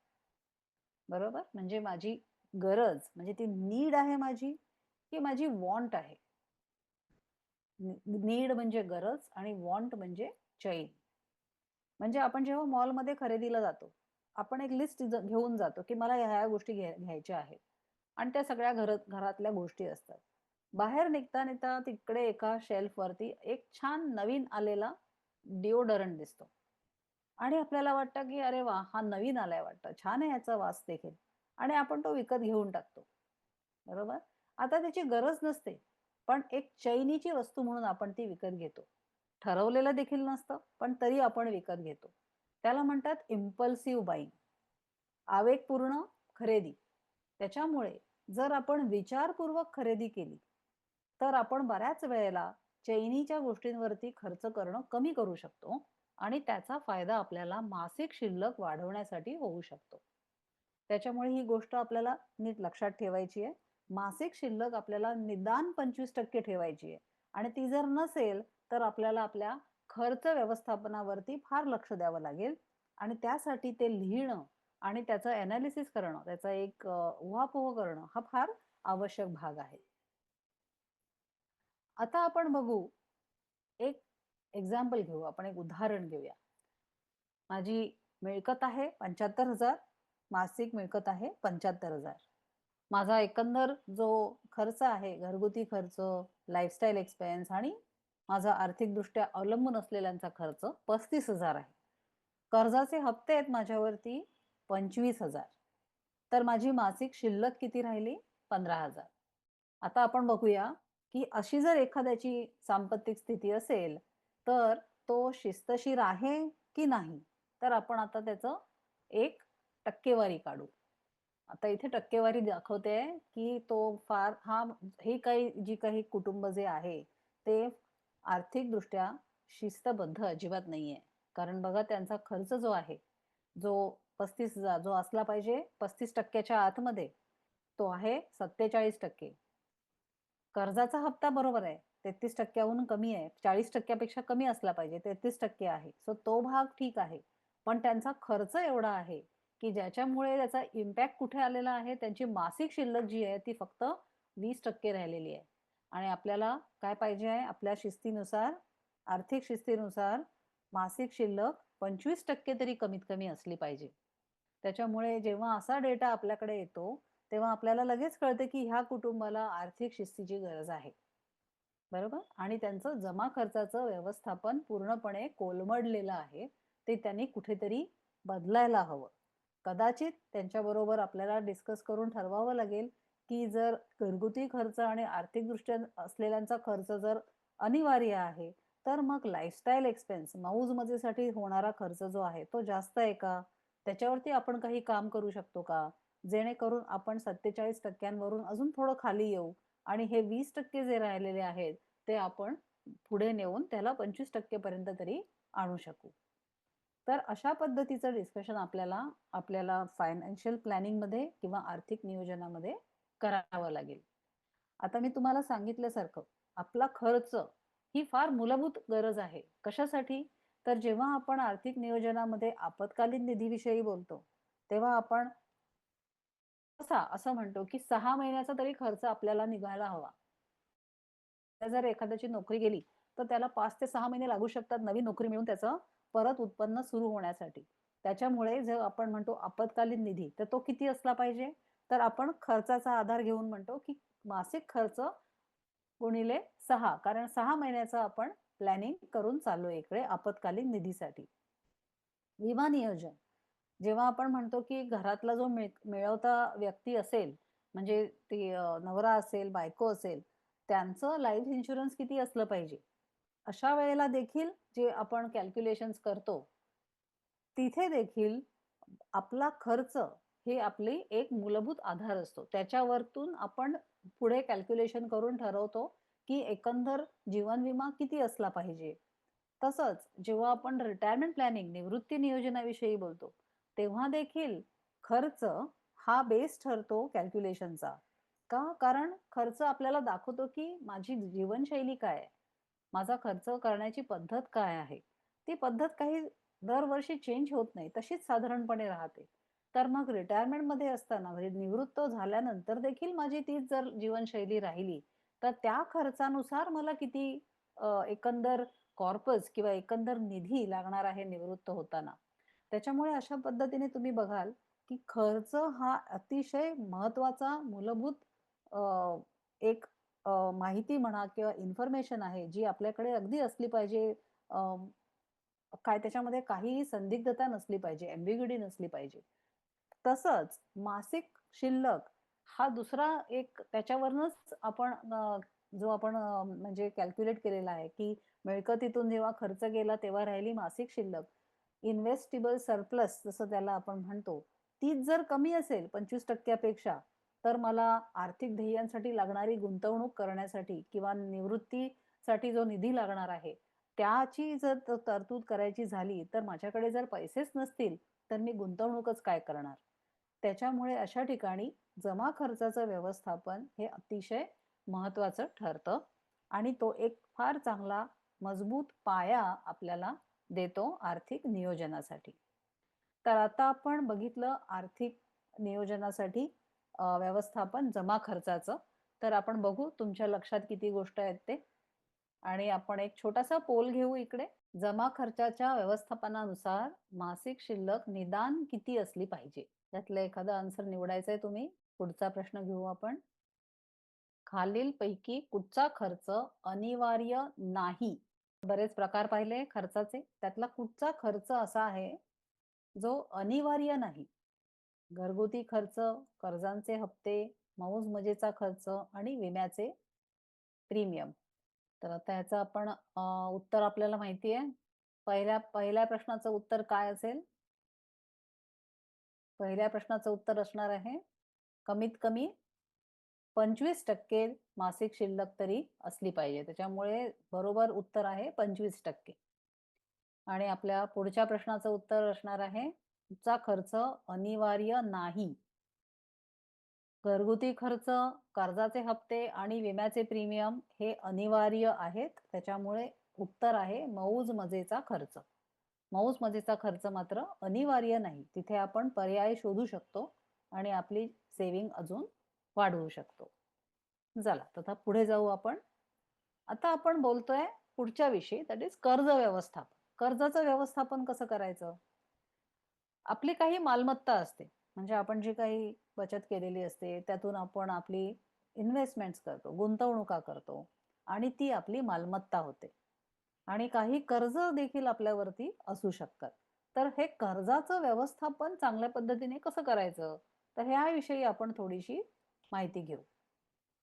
S3: बरोबर? म्हणजे माझी गरज म्हणजे ती नीड आहे माझी, की माझी वॉन्ट आहे? नीड म्हणजे गरज आणि वॉन्ट म्हणजे चैन. म्हणजे आपण जेव्हा मॉलमध्ये खरेदीला जातो, आपण एक लिस्ट घेऊन जातो, की मला ह्या गोष्टी घ्यायच्या आहेत. आणि त्या सगळ्या घरातल्या गोष्टी असतात. बाहेर निघता तिकडे एका शेल्फवरती एक छान नवीन आलेला डिओडोरंट दिसतो. आणि आपल्याला वाटतं, की "अरे वाह! हा नवीन आलाय वाटतं. छान आहे ह्याचा वास देखील." आणि आपण तो विकत घेऊन टाकतो. बरोबर? आता त्याची गरज नसते. पण एक चैनीची वस्तू म्हणून आपण ती विकत घेतो. ठरवलेलं देखील नसतं, पण तरी आपण विकत घेतो. त्याला म्हणतात इम्पल्सिव्ह बाईंग. आवेगपूर्ण खरेदी. त्याच्यामुळे जर आपण विचारपूर्वक खरेदी केली, तर आपण बऱ्याच वेळेला चैनीच्या गोष्टींवरती खर्च करणं कमी करू शकतो आणि त्याचा फायदा आपल्याला मासिक शिल्लक वाढवण्यासाठी होऊ शकतो. त्याच्यामुळे ही गोष्ट आपल्याला नीट लक्षात ठेवायची आहे. मासिक शिल्लक आपल्याला निदान 25% ठेवायची आहे आणि ती जर नसेल, तर आपल्याला आपल्या खर्च व्यवस्थापनावरती फार लक्ष द्यावं लागेल आणि त्यासाठी ते लिहिणं आणि त्याचं एनालिसिस करणं, त्याचा एक उहापोह करणं हा फार आवश्यक भाग आहे. आता आपण बघू, एक एक्झाम्पल घेऊ, आपण एक उदाहरण घेऊया. माझी मिळकत आहे 75,000, मासिक मिळकत आहे 75,000. माझा एकंदर जो खर्च आहे, घरगुती खर्च, लाईफस्टाईल एक्सपेन्स आणि माझा आर्थिकदृष्ट्या अवलंबून असलेल्यांचा खर्च 35,000 आहे. कर्जाचे हप्ते आहेत माझ्यावरती 25,000. तर माझी मासिक शिल्लक किती राहिली? 15,000. आता आपण बघूया, की अशी जर एखाद्याची सांपत्तिक स्थिती असेल, तर तो शिस्तशीर आहे की नाही? तर आपण आता त्याचं एक टक्केवारी काढू. आता इथे टक्केवारी दाखवते की तो फार ही जी काही कुटुंब जे आहे, ते आर्थिकदृष्ट्या शिस्तबद्ध अजिबात नाहीये. कारण बघा त्यांचा खर्च जो आहे, जो 35,000 जो असला पाहिजे 35% आतमध्ये, तो आहे 47%. कर्जाचा हप्ता बरोबर आहे 33% कमी आहे, 40% पेक्षा कमी असला पाहिजे, 33% आहे. सो तो भाग ठीक आहे. पण त्यांचा खर्च एवढा आहे, की ज्याच्यामुळे त्याचा इम्पॅक्ट कुठे आलेला आहे, त्यांची मासिक शिल्लक जी आहे ती फक्त 20% राहिलेली आहे. आणि आपल्याला काय पाहिजे आहे, आपल्या शिस्तीनुसार, आर्थिक शिस्तीनुसार मासिक शिल्लक 25% तरी कमीत कमी असली पाहिजे. त्याच्यामुळे जेव्हा असा डेटा आपल्याकडे येतो, तेव्हा आपल्याला लगेच कळते की ह्या कुटुंबाला आर्थिक शिस्तीची गरज आहे. बरोबर? आणि त्यांचं जमा खर्चाचं व्यवस्थापन पूर्णपणे कोलमडलेलं आहे. ते त्यांनी कुठेतरी बदलायला हवं. कदाचित त्यांच्याबरोबर आपल्याला डिस्कस करून ठरवावं लागेल, की जर घरगुती खर्च आणि आर्थिकदृष्ट्या असलेल्यांचा खर्च जर अनिवार्य आहे, तर मग लाईफस्टाईल एक्सपेन्स, मौज-मजेसाठी होणारा खर्च जो आहे, तो जास्त आहे का? त्याच्यावरती आपण काही काम करू शकतो का? जेणेकरून आपण 47% वरून अजून थोडं खाली येऊ आणि हे 20% जे राहिलेले आहेत, ते आपण पुढे नेऊन त्याला 25% पर्यंत तरी आणू शकू. तर अशा पद्धतीचं डिस्कशन आपल्याला आपल्याला फायनान्शियल प्लॅनिंगमध्ये किंवा आर्थिक नियोजनामध्ये करावं लागेल. आता मी तुम्हाला सांगितल्यासारखं आपला खर्च ही फार मूलभूत गरज आहे. कशासाठी? तर जेव्हा आपण आर्थिक नियोजनामध्ये आपत्कालीन निधीविषयी बोलतो, तेव्हा आपण असं म्हणतो, की 6 महिन्याचा तरी खर्च आपल्याला निघायला हवा. जर एखाद्याची नोकरी गेली, तर त्याला 5 ते 6 महिने लागू शकतात नवीन नोकरी मिळून त्याचं परत उत्पन्न सुरू होण्यासाठी. त्याच्यामुळे जर आपण म्हणतो आपत्कालीन निधी, तर तो किती असला पाहिजे? तर आपण खर्चाचा आधार घेऊन म्हणतो, की मासिक खर्च गुणिले 6 कारण 6 महिन्याचं आपण प्लॅनिंग करून चाललोय इकडे आपत्कालीन निधीसाठी. विमा नियोजन. जेव्हा आपण म्हणतो, की घरातला जो मिळवता व्यक्ती असेल, म्हणजे ती नवरा असेल, बायको असेल, त्यांचं लाईफ इन्शुरन्स किती असलं पाहिजे. अशा वेळेला देखील जे आपण कॅल्क्युलेशन्स करतो, तिथे देखील आपला खर्च हे आपली एक मूलभूत आधार असतो. त्याच्यावरतून आपण पुढे कॅल्क्युलेशन करून ठरवतो, की एकंदर जीवन विमा किती असला पाहिजे. तसंच जेव्हा आपण रिटायरमेंट प्लॅनिंग, निवृत्ती नियोजनाविषयी बोलतो, तेव्हा देखील खर्च हा बेस ठरतो कॅल्क्युलेशनचा. का? कारण खर्च आपल्याला दाखवतो, की माझी जीवनशैली काय आहे? माझा खर्च करण्याची पद्धत काय आहे? ती पद्धत काही दरवर्षी चेंज होत नाही. तशीच साधारणपणे राहते. तर मग रिटायरमेंटमध्ये असताना म्हणजे निवृत्त झाल्यानंतर देखील माझी तीच जर जीवनशैली राहिली, तर त्या खर्चानुसार मला किती एकंदर कॉर्पस किंवा एकंदर निधी लागणार आहे निवृत्त होताना. त्याच्यामुळे अशा पद्धतीने तुम्ही बघाल, की खर्च हा अतिशय महत्त्वाचा मूलभूत अ, एक माहिती म्हणा किंवा इन्फॉर्मेशन आहे, जी आपल्याकडे अगदी असली पाहिजे. काय त्याच्यामध्ये काहीही संदिग्धता नसली पाहिजे, एम्बिग्युइटी नसली पाहिजे. तसंच मासिक शिल्लक हा दुसरा एक त्याच्यावरूनच आपण जो आपण म्हणजे कॅल्क्युलेट केलेला आहे, की मिळकतीतून जेव्हा खर्च गेला तेव्हा राहिली मासिक शिल्लक. इन्व्हेस्टिबल सरप्लस जसं त्याला आपण म्हणतो, तीच जर कमी असेल 25% पेक्षा, तर मला आर्थिक ध्येयांसाठी लागणारी गुंतवणूक करण्यासाठी किंवा निवृत्तीसाठी जो निधी लागणार आहे, त्याची जर तरतूद करायची झाली, तर माझ्याकडे जर पैसेच नसतील, तर मी गुंतवणूकच काय करणार? त्याच्यामुळे अशा ठिकाणी जमा खर्चाचं व्यवस्थापन हे अतिशय महत्त्वाचं ठरतं आणि तो एक फार चांगला मजबूत पाया आपल्याला देतो आर्थिक नियोजनासाठी. तर आता आपण बघितलं आर्थिक नियोजनासाठी व्यवस्थापन जमा खर्चाचं. तर आपण बघू तुमच्या लक्षात किती गोष्ट आहेत ते आणि आपण एक छोटासा पोल घेऊ इकडे. जमा खर्चाच्या व्यवस्थापनानुसार मासिक शिल्लक निदान किती असली पाहिजे? त्यातलं एखादं आन्सर निवडायचंय तुम्ही. पुढचा प्रश्न घेऊ आपण. खालीलपैकी कुठचा खर्च अनिवार्य नाही? बरेच प्रकार पाहिले खर्चाचे. त्यातला कुठचा खर्च असा आहे, जो अनिवार्य नाही? घरगुती खर्च, कर्जांचे हप्ते, मौज-मजेचा खर्च आणि विम्याचे प्रीमियम. तर आता ह्याचं आपण उत्तर आपल्याला माहिती आहे. पहिल्या पहिल्या प्रश्नाचं उत्तर काय असेल? पहिल्या प्रश्नाचं उत्तर असणार आहे, कमीत कमी 25% मासिक शिल्लक तरी असली पाहिजे. त्याच्यामुळे बरोबर उत्तर आहे 25%. आणि आपल्या पुढच्या प्रश्नाचं उत्तर असणार आहे चा खर्च अनिवार्य नाही. घरगुती खर्च, कर्जाचे हप्ते आणि विम्याचे प्रीमियम हे अनिवार्य आहेत. त्याच्यामुळे उत्तर आहे मौज-मजेचा खर्च. मौज-मजेचा खर्च मात्र अनिवार्य नाही. तिथे आपण पर्याय शोधू शकतो आणि आपली सेव्हिंग अजून वाढवू शकतो. चला, तर आता पुढे जाऊ आपण. आता आपण बोलतोय पुढच्या विषयी, दॅट इज कर्ज व्यवस्थापन. कर्जाचं व्यवस्थापन कसं करायचं? आपली काही मालमत्ता असते. म्हणजे आपण जी काही बचत केलेली असते, त्यातून आपण आपली इन्व्हेस्टमेंट्स करतो, गुंतवणुका करतो आणि ती आपली मालमत्ता होते. आणि काही कर्ज देखील आपल्यावरती असू शकतात. तर हे कर्जाचं व्यवस्थापन चांगल्या पद्धतीने कसं करायचं? तर ह्याविषयी आपण थोडीशी माहिती घेऊ.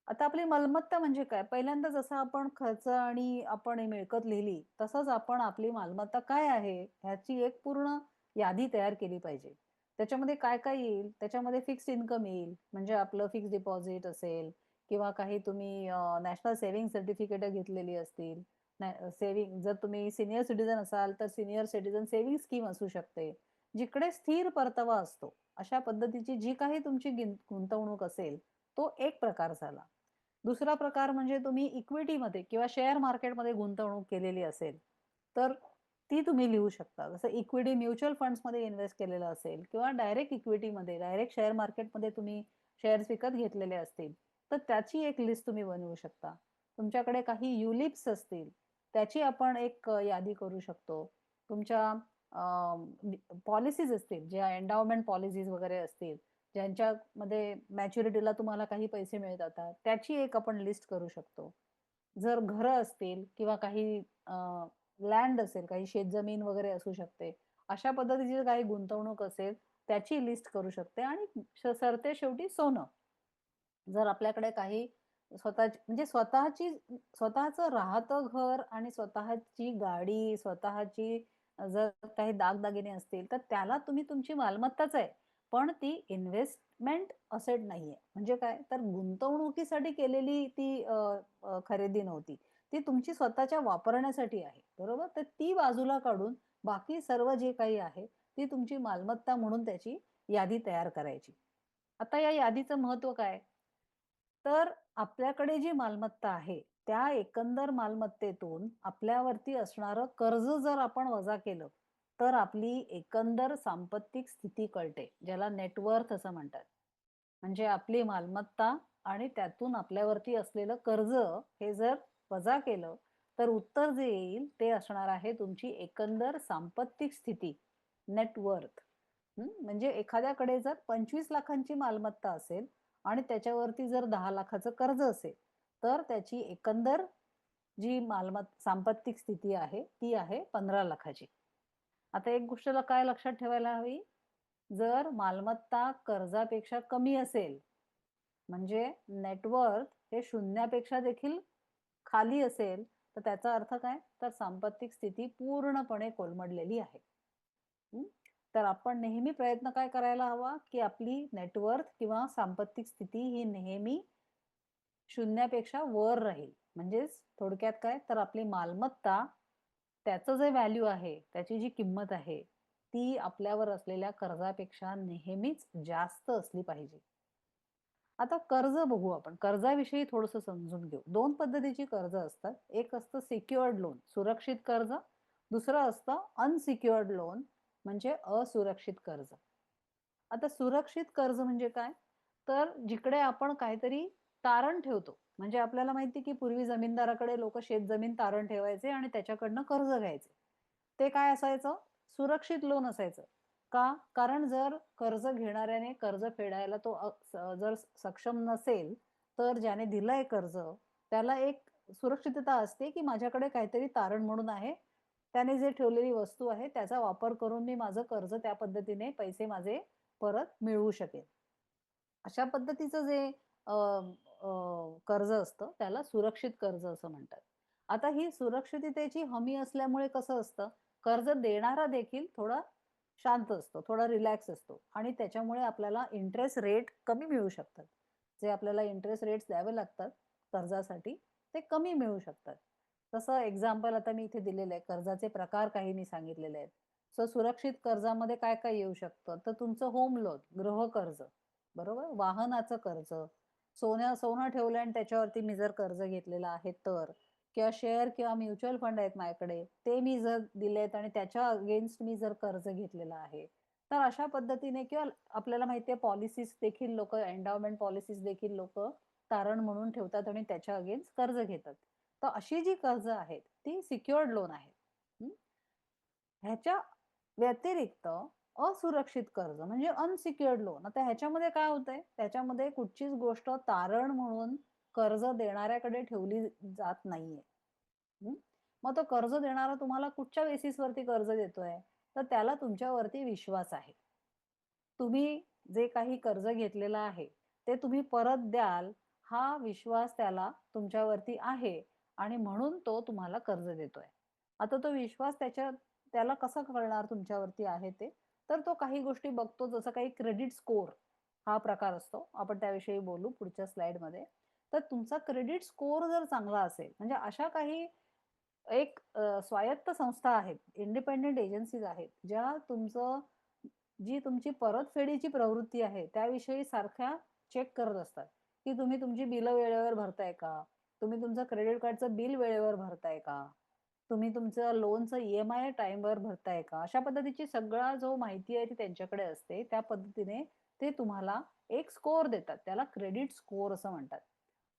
S3: आता आपली मालमत्ता म्हणजे काय? पहिल्यांदा जसं आपण खर्च आणि आपण मिळकत लिहिली, तसंच आपण आपली मालमत्ता काय आहे, ह्याची एक पूर्ण यादी तयार केली पाहिजे. त्याच्यामध्ये काय-काय येईल? त्याच्यामध्ये फिक्स्ड इन्कम येईल, म्हणजे आपलं फिक्स्ड डिपॉझिट असेल किंवा काही तुम्ही नॅशनल सेव्हिंग सर्टिफिकेट घेतलेली असतील. जर तुम्ही सीनियर सिटिझन असाल, तर सीनियर सिटिझन सेव्हिंग स्कीम असू शकते. जिकडे स्थिर परतावा असतो, अशा पद्धतीची जी काही तुमची गुंतवणूक असेल, तो एक प्रकार झाला. दुसरा प्रकार म्हणजे तुम्ही इक्विटीमध्ये किंवा शेअर मार्केटमध्ये गुंतवणूक केलेली असेल, तर ती तुम्ही लिहू शकता. जसं इक्विटी म्युच्युअल फंड्समध्ये इन्व्हेस्ट केलेलं असेल किंवा डायरेक्ट इक्विटीमध्ये, डायरेक्ट शेअर मार्केटमध्ये तुम्ही शेअर्स विकत घेतलेले असतील, तर त्याची एक लिस्ट तुम्ही बनवू शकता. तुमच्याकडे काही युलिप्स असतील, त्याची आपण एक यादी करू शकतो. तुमच्या पॉलिसीज असतील, ज्या एंडॉवमेंट पॉलिसीज वगैरे असतील, ज्यांच्यामध्ये मॅच्युरिटीला तुम्हाला काही पैसे मिळत जातात, त्याची एक आपण लिस्ट करू शकतो. जर घरं असतील किंवा काही लँड असेल, काही शेतजमीन वगैरे असू शकते. अशा पद्धतीची जर काही गुंतवणूक असेल, त्याची लिस्ट करू शकते आणि सरते शेवटी सोनं. जर आपल्याकडे काही स्वतःची म्हणजे स्वतःचं राहतं घर आणि स्वतःची गाडी, स्वतःची जर काही दागदागिने असतील, तर त्याला तुम्ही तुमची मालमत्ताच आहे. पण ती इन्व्हेस्टमेंट असेट नाहीये. म्हणजे काय? तर गुंतवणुकीसाठी केलेली ती खरेदी नव्हती. ती तुमची स्वतःच्या वापरण्यासाठी आहे. बरोबर? तर ती बाजूला काढून बाकी सर्व जे काही आहे, ती तुमची मालमत्ता म्हणून त्याची यादी तयार करायची. आता या यादीचं महत्त्व काय? तर आपल्याकडे जी मालमत्ता आहे, त्या एकंदर मालमत्तेतून आपल्यावरती असणारं कर्ज जर आपण वजा केलं, तर आपली एकंदर सांपत्तिक स्थिती कळते, ज्याला नेट वर्थ असं म्हणतात. म्हणजे आपली मालमत्ता आणि त्यातून आपल्यावरती असलेलं कर्ज हे जर वजा केलं, तर उत्तर जे येईल ते असणार आहे तुमची एकंदर सांपत्तिक स्थिती, नेट वर्थ. म्हणजे एखाद्याकडे जर 25 लाखांची मालमत्ता असेल आणि त्याच्यावरती जर 10 लाखाचं कर्ज असेल, तर त्याची एकंदर जी सांपत्तिक स्थिती आहे, ती आहे 15 लाखाची. आता एक गोष्ट काय लक्षात ठेवायला हवी, जर मालमत्ता कर्जापेक्षा कमी असेल, म्हणजे नेटवर्थ हे शून्यापेक्षा देखील खाली असेल, तर त्याचा अर्थ काय? तर सांपत्तिक स्थिती पूर्णपणे कोलमडलेली आहे. हं. तर आपण नेहमी प्रयत्न काय करायला हवा, की आपली नेटवर्थ किंवा सांपत्तिक स्थिती ही नेहमी शून्यापेक्षा वर राहील. म्हणजेच थोडक्यात काय, तर आपली मालमत्ता, त्याचं जे व्हॅल्यू आहे, त्याची जी किंमत आहे, ती आपल्यावर असलेल्या कर्जापेक्षा नेहमीच जास्त असली पाहिजे. आता कर्ज बघू आपण. कर्जाविषयी थोडंसं समजून घेऊ. 2 पद्धतीची कर्ज असतात. एक असतं सिक्युअर्ड लोन, सुरक्षित कर्ज. दुसरं असतं अनसिक्युअर्ड लोन, म्हणजे असुरक्षित कर्ज. आता सुरक्षित कर्ज म्हणजे काय? तर जिकडे आपण काहीतरी तारण ठेवतो. म्हणजे आपल्याला माहिती की पूर्वी जमीनदाराकडे लोकं शेतजमीन तारण ठेवायचे आणि त्याच्याकडनं कर्ज घ्यायचे. ते काय असायचं? सुरक्षित लोन असायचं. का? कारण जर कर्ज घेणाऱ्याने कर्ज फेडायला तो जर सक्षम नसेल, तर ज्याने दिलंय कर्ज, त्याला एक सुरक्षितता असते, की माझ्याकडे काहीतरी तारण म्हणून आहे. त्याने जे ठेवलेली वस्तू आहे, त्याचा वापर करून मी माझं कर्ज त्या पद्धतीने पैसे माझे परत मिळवू शकेन. अशा पद्धतीचं जे अ, कर्ज असतं, त्याला सुरक्षित कर्ज असं म्हणतात. आता ही सुरक्षिततेची हमी असल्यामुळे कसं असतं, कर्ज देणारा देखील थोडा शांत असतो, थोडा रिलॅक्स असतो आणि त्याच्यामुळे आपल्याला इंटरेस्ट रेट कमी मिळू शकतात. जे आपल्याला इंटरेस्ट रेट्स द्यावे लागतात कर्जासाठी, ते कमी मिळू शकतात. तसं एक्झाम्पल आता मी इथे दिलेलं आहे. कर्जाचे प्रकार काही मी सांगितलेले आहेत. सुरक्षित कर्जामध्ये काय काय येऊ शकतं, तर तुमचं होम लोन, गृहकर्ज, बरोबर, वाहनाचं कर्ज, सोनं ठेवलं आणि त्याच्यावरती मी जर कर्ज घेतलेलं आहे तर, किंवा शेअर किंवा म्युच्युअल फंड आहेत माझ्याकडे, ते मी जर दिलेत आणि त्याच्या अगेन्स्ट मी जर कर्ज घेतलेलं आहे, तर अशा पद्धतीने, किंवा आपल्याला माहितीये पॉलिसीज देखील लोक, एंडॉवमेंट पॉलिसीज देखील लोक तारण म्हणून ठेवतात आणि त्याच्या अगेन्स्ट कर्ज घेतात. तर अशी जी कर्ज आहेत ती सिक्युअर्ड लोन आहेत. हं? ह्याच्या व्यतिरिक्त असुरक्षित कर्ज म्हणजे अनसिक्युअर्ड लोन. आता ह्याच्यामध्ये काय होतंय, त्याच्यामध्ये कुठचीच गोष्ट तारण म्हणून कर्ज देणाऱ्याकडे ठेवली जात नाहीये. हं? मग तो कर्ज देणारा तुम्हाला कुठच्या बेसिसवरती कर्ज देतोय, तर त्याला तुमच्यावरती विश्वास आहे. तुम्ही जे काही कर्ज घेतलेलं आहे, ते तुम्ही परत द्याल, हा विश्वास त्याला तुमच्यावरती आहे आणि म्हणून तो तुम्हाला कर्ज देतोय. आता तो विश्वास त्याला कसा कळणार तुमच्यावरती आहे ते? तर तो काही गोष्टी बघतो, जसं काही क्रेडिट स्कोर हा प्रकार असतो. आपण त्याविषयी बोलू पुढच्या स्लाइडमध्ये. तर तुमचा क्रेडिट स्कोर जर चांगला असेल, म्हणजे अशा काही स्वायत्त संस्था आहेत, इंडिपेंडंट एजन्सीज आहेत, जी तुमची परतफेडीची प्रवृत्ती आहे त्याविषयी सारख्या चेक करत असतात, की तुम्ही तुमची बिलं वेळेवर भरताय का? तुम्ही तुमचं क्रेडिट कार्डचं बिल वेळेवर भरताय का? तुम्ही तुमचं लोनचं EMI टाईमवर भरताय का? अशा पद्धतीची सगळा जो माहिती आहे ती त्यांच्याकडे असते. त्या पद्धतीने ते तुम्हाला एक स्कोर देतात. त्याला क्रेडिट स्कोर असं म्हणतात.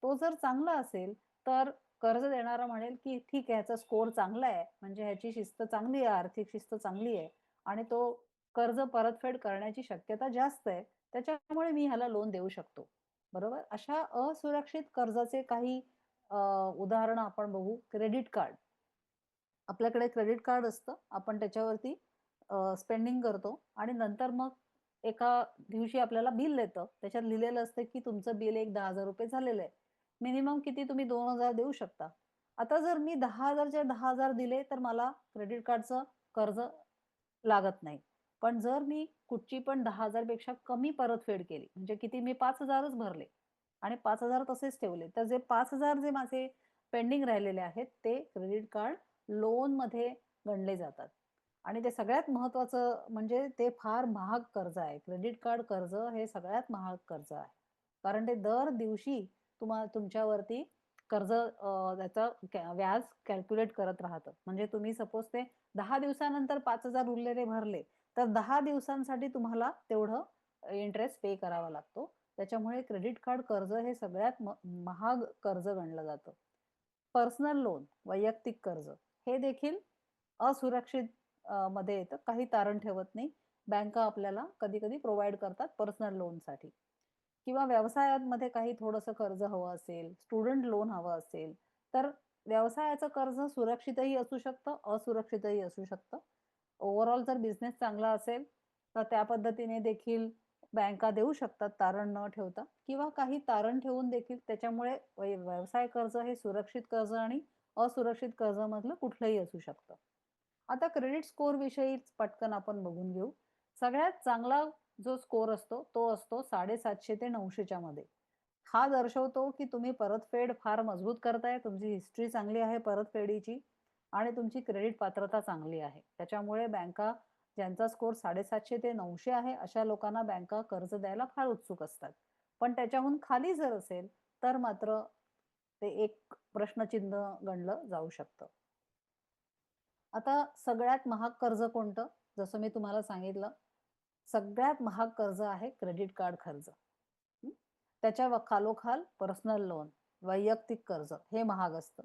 S3: तो जर चांगला असेल, तर कर्ज देणारा म्हणेल, की ठीक आहे, ह्याचा स्कोर चांगला आहे, म्हणजे ह्याची शिस्त चांगली आहे, आर्थिक शिस्त चांगली आहे आणि तो कर्ज परतफेड करण्याची शक्यता जास्त आहे. त्याच्यामुळे मी ह्याला लोन देऊ शकतो. बरोबर? अशा असुरक्षित कर्जाचे काही अ, उदाहरणं आपण बघू. Credit card. आपल्याकडे क्रेडिट कार्ड असतं. आपण त्याच्यावरती स्पेंडिंग करतो आणि नंतर मग एका दिवशी आपल्याला बिल येतं. त्याच्यात लिहिलेलं असतं, की तुमचं बिल एक ₹10,000 झालेलं आहे. मिनिमम किती तुम्ही 2,000 देऊ शकता. आता जर मी 10,000 चे 10,000 दिले, तर मला क्रेडिट कार्डचं कर्ज लागत नाही. पण जर मी कुठची पण 10,000 पेक्षा कमी परतफेड केली, म्हणजे किती मी 5,000च भरले आणि 5,000 तसेच ठेवले, तर जे 5,000 जे माझे पेंडिंग राहिलेले आहेत, ते क्रेडिट कार्ड लोनमध्ये गणले जातात. आणि ते सगळ्यात महत्त्वाचं म्हणजे ते फार महाग कर्ज आहे. क्रेडिट कार्ड कर्ज हे सगळ्यात महाग कर्ज आहे. कारण ते दर दिवशी तुमच्यावरती त्याचं व्याज कॅल्क्युलेट करत राहतं. म्हणजे तुम्ही सपोज ते 10 दिवसानंतर 5,000 उरलेले भरले, तर 10 दिवसांसाठी तुम्हाला तेवढं इंटरेस्ट पे करावा लागतो. त्याच्यामुळे क्रेडिट कार्ड कर्ज हे सगळ्यात महाग कर्ज गणलं जातं. पर्सनल लोन, वैयक्तिक कर्ज, हे देखील असुरक्षित मध्ये येतं. काही तारण ठेवत नाही. बँका आपल्याला कधी-कधी प्रोव्हाईड करतात पर्सनल लोनसाठी. किंवा व्यवसायामध्ये काही थोडंसं कर्ज हवं असेल, स्टुडंट लोन हवं असेल, तर व्यवसायाचं कर्ज सुरक्षितही असू शकतं, असुरक्षितही असू शकतं. ओव्हरऑल जर बिझनेस चांगला असेल, तर त्या पद्धतीने देखील बँका देऊ शकतात तारण न ठेवता, किंवा काही तारण ठेवून देखील. त्याच्यामुळे व्यवसाय कर्ज हे सुरक्षित कर्ज आणि असुरक्षित कर्जामधलं कुठलंही असू शकतं. आता क्रेडिट स्कोर विषयी पटकन आपण बघून घेऊ. सगळ्यात चांगला जो स्कोर असतो, तो असतो 750 ते 900च्या मध्ये. हा दर्शवतो, की तुम्ही परतफेड फार मजबूत करताय, तुमची हिस्ट्री चांगली आहे परतफेडीची आणि तुमची क्रेडिट पात्रता चांगली आहे. त्याच्यामुळे बँका, ज्यांचा स्कोर 750 ते 900 आहे, अशा लोकांना बँका कर्ज द्यायला फार उत्सुक असतात. पण त्याच्याहून खाली जर असेल, तर मात्र ते एक प्रश्नचिन्ह गणलं जाऊ शकतं. आता सगळ्यात महाग कर्ज कोणतं? जसं मी तुम्हाला सांगितलं, सगळ्यात महाग कर्ज आहे क्रेडिट कार्ड कर्ज. हं. त्याच्या खालोखाल पर्सनल लोन, वैयक्तिक कर्ज हे महाग असतं.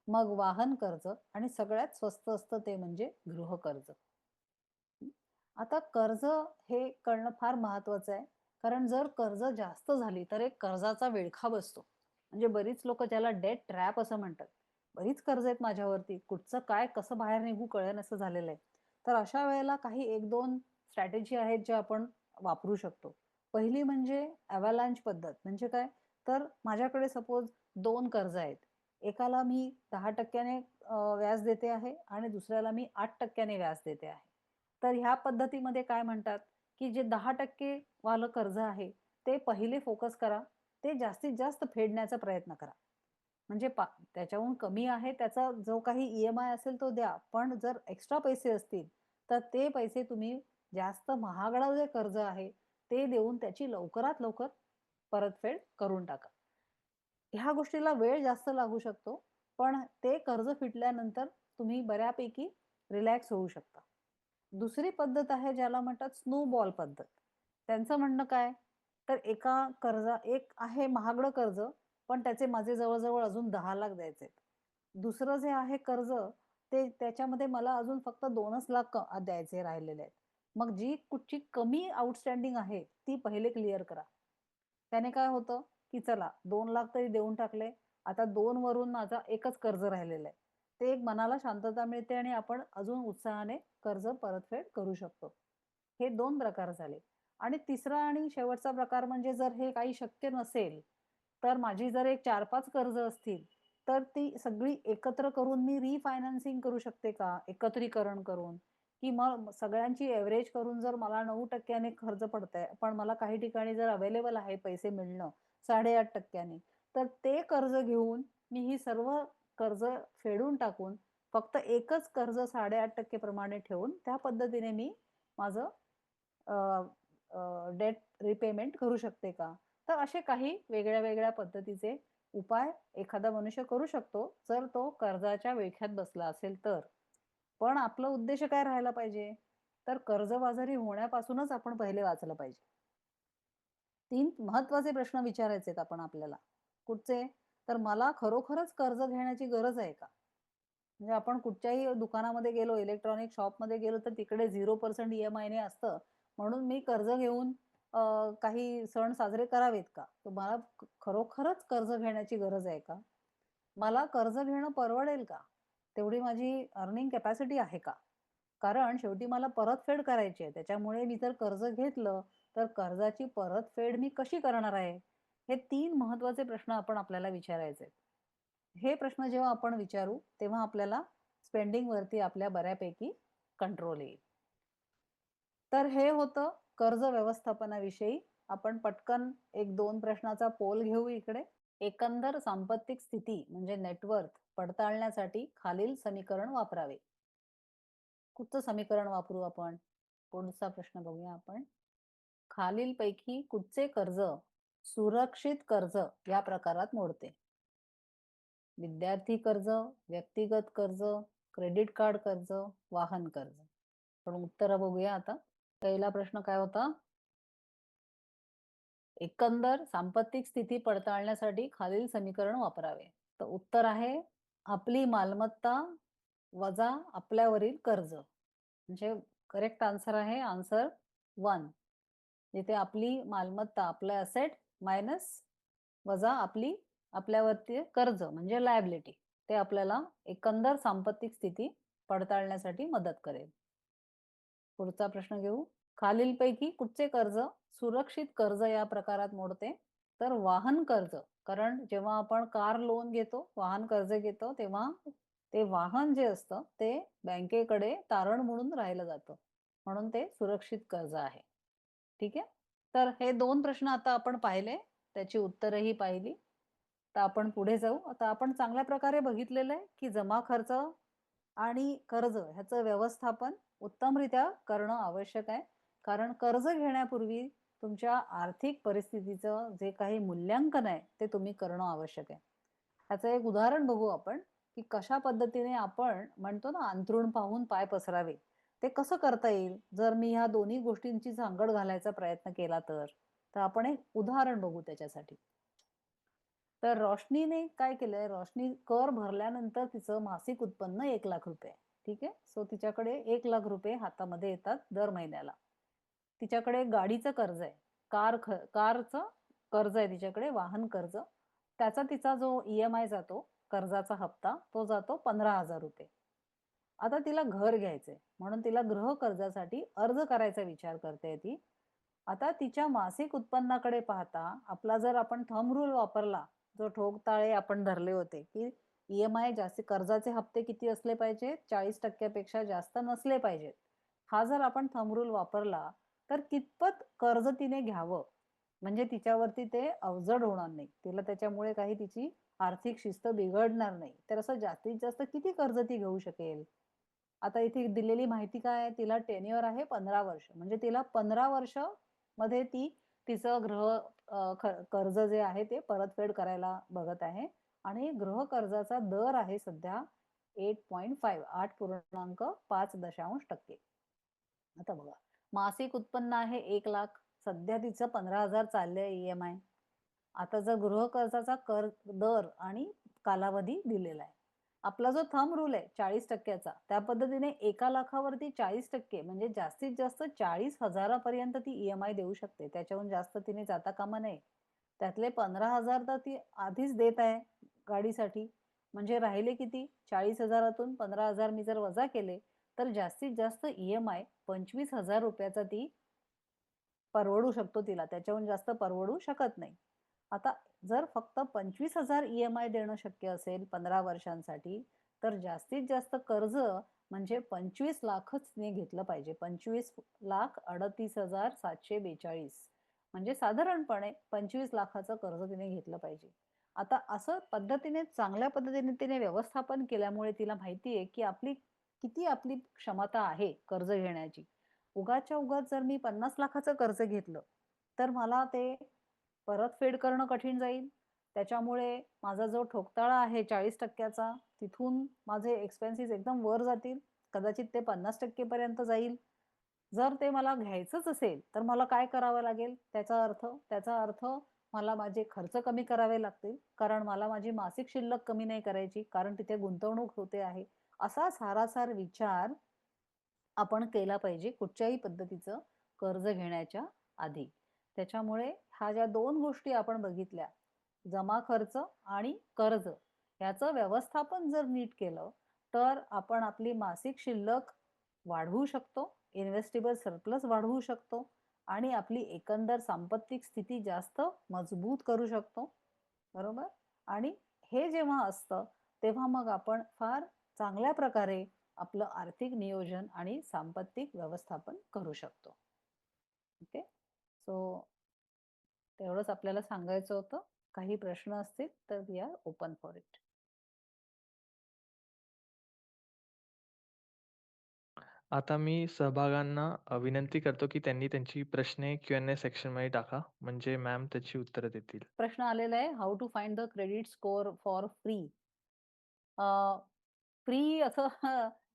S3: मग वाहन कर्ज आणि सगळ्यात स्वस्त असतं ते म्हणजे गृहकर्ज. हं. आता कर्ज हे करणं फार महत्वाचं आहे. कारण जर कर्ज जास्त झाली, तर एक कर्जाचा विळखा बसतो. म्हणजे बरीच लोकं ज्याला डेट ट्रॅप असं म्हणतात. बरीच कर्ज आहेत माझ्यावरती. कुठचं काय कसं बाहेर निघू कळेनासं झालेलं आहे. तर अशा वेळेला काही 1-2 स्ट्रॅटेजी आहेत ज्या आपण वापरू शकतो. पहिली म्हणजे अॅव्हालांच पद्धत. म्हणजे काय? तर माझ्याकडे सपोज 2 कर्ज आहेत. एकाला मी 10% ने व्याज देते आहे आणि दुसऱ्याला मी 8% ने व्याज देते आहे. तर ह्या पद्धतीमध्ये काय म्हणतात, की जे 10% वालं कर्ज आहे, ते पहिले फोकस करा. ते जास्तीत जास्त फेडण्याचा प्रयत्न करा. म्हणजे त्याच्याहून कमी आहे त्याचा जो काही EMI असेल तो द्या. पण जर एक्स्ट्रा पैसे असतील, तर ते पैसे तुम्ही जास्त महागडं जे कर्ज आहे ते देऊन त्याची लवकरात लवकर परतफेड करून टाका. ह्या गोष्टीला वेळ जास्त लागू शकतो, पण ते कर्ज फिटल्यानंतर तुम्ही बऱ्यापैकी रिलॅक्स होऊ शकता. दुसरी पद्धत आहे ज्याला म्हणतात स्नोबॉल पद्धत. त्यांचं म्हणणं काय? तर एक आहे महागडं कर्ज, पण त्याचे माझे जवळ-जवळ अजून 10,00,000 द्यायचे आहेत. दुसरं जे आहे कर्ज, ते त्याच्यामध्ये मला अजून फक्त 2च लाख द्यायचे राहिलेले आहेत. मग जी कुठची कमी आउटस्टँडिंग आहे, ती पहिले क्लिअर करा. त्याने काय होतं, की चला 2,00,000 तरी देऊन टाकले. आता 2 वरून माझा एकच कर्ज राहिलेलं आहे. ते एक मनाला शांतता मिळते आणि आपण अजून उत्साहाने कर्ज परतफेड करू शकतो. हे 2 प्रकार झाले. आणि तिसरा आणि शेवटचा प्रकार म्हणजे जर हे काही शक्य नसेल, तर माझी जर एक 4-5 कर्ज असतील, तर ती सगळी एकत्र करून मी रिफायनान्सिंग करू शकते का? एकत्रीकरण करून? की मग सगळ्यांची एव्हरेज करून जर मला 9% ने कर्ज पडतंय, पण मला काही ठिकाणी जर अवेलेबल आहे पैसे मिळणं 8.5% ने, तर ते कर्ज घेऊन मी ही सर्व कर्ज फेडून टाकून फक्त एकच कर्ज 8.5% प्रमाणे ठेवून त्या पद्धतीने मी माझं डेट रिपेमेंट करू शकते का? तर असे काही वेगळ्या-वेगळ्या पद्धतीचे उपाय एखादा मनुष्य करू शकतो, जर तो कर्जाच्या विळख्यात बसला असेल तर. पण आपला उद्देश काय राहायला पाहिजे? तर कर्जबाजारी होण्यापासूनच आपण पहिले वाचलं पाहिजे. 3 महत्त्वाचे प्रश्न विचारायचे आहेत आपण आपल्याला. कुठचे? तर मला खरोखरच कर्ज घेण्याची गरज आहे का? म्हणजे आपण कुठच्याही दुकानामध्ये गेलो, इलेक्ट्रॉनिक शॉपमध्ये गेलो, तर तिकडे 0% ई-एम-आयने असतं. म्हणून मी कर्ज घेऊन काही सण साजरे करावेत का? तर मला खरोखरच कर्ज घेण्याची गरज आहे का? मला कर्ज घेणं परवडेल का? तेवढी माझी अर्निंग कॅपॅसिटी आहे का? कारण शेवटी मला परतफेड करायची आहे. त्याच्यामुळे मी जर कर्ज घेतलं, तर कर्जाची परतफेड मी कशी करणार आहे? हे 3 महत्त्वाचे प्रश्न आपण आपल्याला विचारायचे आहेत. हे प्रश्न जेव्हा आपण विचारू, तेव्हा आपल्याला स्पेंडिंगवरती आपल्या बऱ्यापैकी कंट्रोल येईल. तर हे होतं कर्ज व्यवस्थापनाविषयी. आपण पटकन 1-2 प्रश्नाचा पोल घेऊ इकडे. एकंदर सांपत्तिक स्थिती म्हणजे नेटवर्थ पडताळण्यासाठी खालील समीकरण वापरावे. कुठचं समीकरण वापरू आपण? पुढचा प्रश्न बघूया आपण. खालीलपैकी कुठचे कर्ज सुरक्षित कर्ज या प्रकारात मोडते? विद्यार्थी कर्ज, व्यक्तिगत कर्ज, क्रेडिट कार्ड कर्ज, वाहन कर्ज. पण उत्तर बघूया आता. पहिला प्रश्न काय होता? एकंदर सांपत्तिक स्थिती पडताळण्यासाठी खालील समीकरण वापरावे. तर उत्तर आहे आपली मालमत्ता वजा आपल्यावरील कर्ज. म्हणजे करेक्ट आन्सर आहे आन्सर 1. जिथे आपली मालमत्ता, आपलं असेट मायनस वजा आपल्यावरती कर्ज म्हणजे लायबिलिटी. ते आपल्याला एकंदर सांपत्तिक स्थिती पडताळण्यासाठी मदत करेल. पुढचा प्रश्न घेऊ. खालीलपैकी कुठचे कर्ज सुरक्षित कर्ज या प्रकारात मोडते? तर वाहन कर्ज. कारण जेव्हा आपण कार लोन घेतो, वाहन कर्ज घेतो, तेव्हा ते वाहन जे असतं ते बँकेकडे तारण म्हणून राहिलं जातं. म्हणून ते सुरक्षित कर्ज आहे. ठीक आहे? तर हे 2 प्रश्न आता आपण पाहिले, त्याची उत्तरही पाहिली. तर आपण पुढे जाऊ. आता आपण चांगल्या प्रकारे बघितलेलं आहे, की जमा खर्च आणि कर्ज ह्याचं व्यवस्थापन उत्तमरित्या करणं आवश्यक आहे. कारण कर्ज घेण्यापूर्वी तुमच्या आर्थिक परिस्थितीचं जे काही मूल्यांकन आहे, ते तुम्ही करणं आवश्यक आहे. ह्याचं एक उदाहरण बघू आपण, की कशा पद्धतीने आपण म्हणतो ना, अंथरूण पाहून पाय पसरावे. ते कसं करता येईल? जर मी ह्या दोन्ही गोष्टींची सांगड घालायचा प्रयत्न केला तर? तर आपण एक उदाहरण बघू त्याच्यासाठी. तर रोशनीने काय केलंय, रोशनी कर भरल्यानंतर तिचं मासिक उत्पन्न 1,00,000 रुपये. ठीक आहे? सो तिच्याकडे 1,00,000 रुपये हातामध्ये येतात दर महिन्याला. तिच्याकडे गाडीचं कर्ज आहे. कारचं कर्ज आहे तिच्याकडे, वाहन कर्ज. त्याचा तिचा जो ई-एम-आय जातो, कर्जाचा हप्ता, तो जातो 15,000 रुपये. आता तिला घर घ्यायचंय, म्हणून तिला गृह कर्जासाठी अर्ज करायचा विचार करते ती. आता तिच्या मासिक उत्पन्नाकडे पाहता आपला जर आपण थंब रूल वापरला, जो ठोकताळे आपण धरले होते, की ई-एम-आय जास्ती कर्जाचे हप्ते किती असले पाहिजेत? 40% पेक्षा जास्त नसले पाहिजेत. हा जर आपण थंब रूल वापरला, तर कितपत कर्ज तिने घ्यावं? म्हणजे तिच्यावरती ते अवजड होणार नाही. तिला त्याच्यामुळे काही तिची आर्थिक शिस्त बिघडणार नाही. तर असं जास्तीत जास्त किती कर्ज ती घेऊ शकेल? आता इथे दिलेली माहिती काय आहे, तिला टेन्युअर आहे 15 वर्ष. म्हणजे तिला 15 वर्ष मध्ये ती तिचं कर्ज जे आहे ते परतफेड करायला बघत आहे आणि गृह कर्जाचा दर आहे सध्या 8.5 8.5%. आता बघा, मासिक उत्पन्न आहे 1,00,000. सध्या तिचं 15,000 चाललंय EMI. आता जर गृह कर्जाचा दर आणि कालावधी दिलेला आहे. आपला जो थंब रूल आहे 40%चा, त्या पद्धतीने 1,00,000वरती 40% म्हणजे जास्तीत जास्त 40,000 पर्यंत ती EMI देऊ शकते. त्याच्याहून जास्त तिने जाता कामा नये. त्यातले 15,000 तर ती आधीच देत आहे गाडीसाठी. म्हणजे राहिले किती? 40,000तून 15,000 मी जर वजा केले, तर जास्तीत जास्त EMI 25,000 रुपयाचा ती परवडू शकतो तिला. त्याच्याहून जास्त परवडू शकत नाही. आता जर फक्त 25,000 EMI देणं शक्य असेल 15 वर्षांसाठी, तर जास्तीत जास्त कर्ज म्हणजे 25 लाखच तिने घेतलं पाहिजे. 25,38,742 म्हणजे साधारणपणे 25 लाखाचं कर्ज तिने घेतलं पाहिजे. आता असं पद्धतीने चांगल्या पद्धतीने तिने व्यवस्थापन केल्यामुळे तिला माहिती आहे, की किती आपली क्षमता आहे कर्ज घेण्याची. उगाचच्या उगाच जर मी 50 लाखाचं कर्ज घेतलं, तर मला ते परतफेड करणं कठीण जाईल. त्याच्यामुळे माझा जो ठोकताळा आहे 40%चा, तिथून माझे एक्सपेन्सेस एकदम वर जातील. कदाचित ते 50% पर्यंत जाईल. जर ते मला घ्यायचंच असेल, तर मला काय करावं लागेल? त्याचा अर्थ मला माझे खर्च कमी करावे लागतील. कारण मला माझी मासिक शिल्लक कमी नाही करायची, कारण तिथे गुंतवणूक होते आहे. असा सारासार विचार आपण केला पाहिजे कुठच्याही पद्धतीचं कर्ज घेण्याच्या आधी. त्याच्यामुळे ह्या ज्या 2 गोष्टी आपण बघितल्या, जमा खर्च आणि कर्ज, याचं व्यवस्थापन जर नीट केलं, तर आपण आपली मासिक शिल्लक वाढवू शकतो, इन्व्हेस्टेबल सरप्लस वाढवू शकतो आणि आपली एकंदर सांपत्तिक स्थिती जास्त मजबूत करू शकतो. बरोबर? आणि हे जेव्हा असतं, तेव्हा मग आपण फार चांगल्या प्रकारे आपलं आर्थिक नियोजन आणि सांपत्तिक व्यवस्थापन करू शकतो. ओके? सो तेवढंच आपल्याला सांगायचं होतं. काही प्रश्न असतील तर we are open for it.
S4: आता मी सहभागांना विनंती करतो, की त्यांनी त्यांची प्रश्ने Q&A सेक्शनमध्ये टाका. म्हणजे मॅम त्याची उत्तरं देतील.
S3: प्रश्न आलेला आहे, how to find the credit score for free? Free असं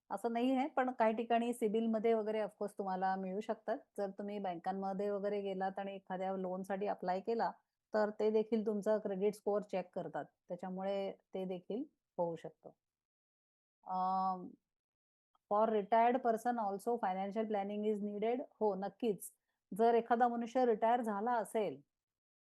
S3: असं नाही आहे, पण काही ठिकाणी सिबिलमध्ये वगैरे ऑफकोर्स तुम्हाला मिळू शकतात. जर तुम्ही बँकांमध्ये वगैरे गेलात आणि एखाद्या लोनसाठी अप्लाय केला, तर ते देखील तुमचा क्रेडिट स्कोअर चेक करतात. त्याच्यामुळे ते देखील होऊ शकतं. For retired person also financial planning is needed? हो, नक्कीच. जर एखादा मनुष्य रिटायर झाला असेल,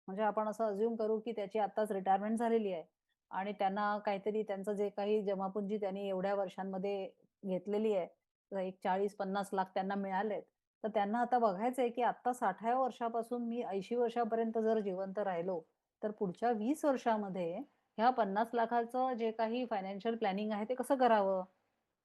S3: म्हणजे आपण असं अज्युम करू की त्याची आत्ताच रिटायरमेंट झालेली आहे आणि त्यांना काहीतरी त्यांचं जे काही जमापुंजी त्यांनी एवढ्या वर्षांमध्ये घेतलेली आहे, तर एक 40-50 लाख त्यांना मिळालेत. तर त्यांना आता बघायचं आहे की आत्ता 60व्या वर्षापासून मी 80 वर्षापर्यंत जर जिवंत राहिलो, तर पुढच्या 20 वर्षामध्ये ह्या 50 लाखाचं जे काही फायनान्शियल प्लॅनिंग आहे ते कसं करावं?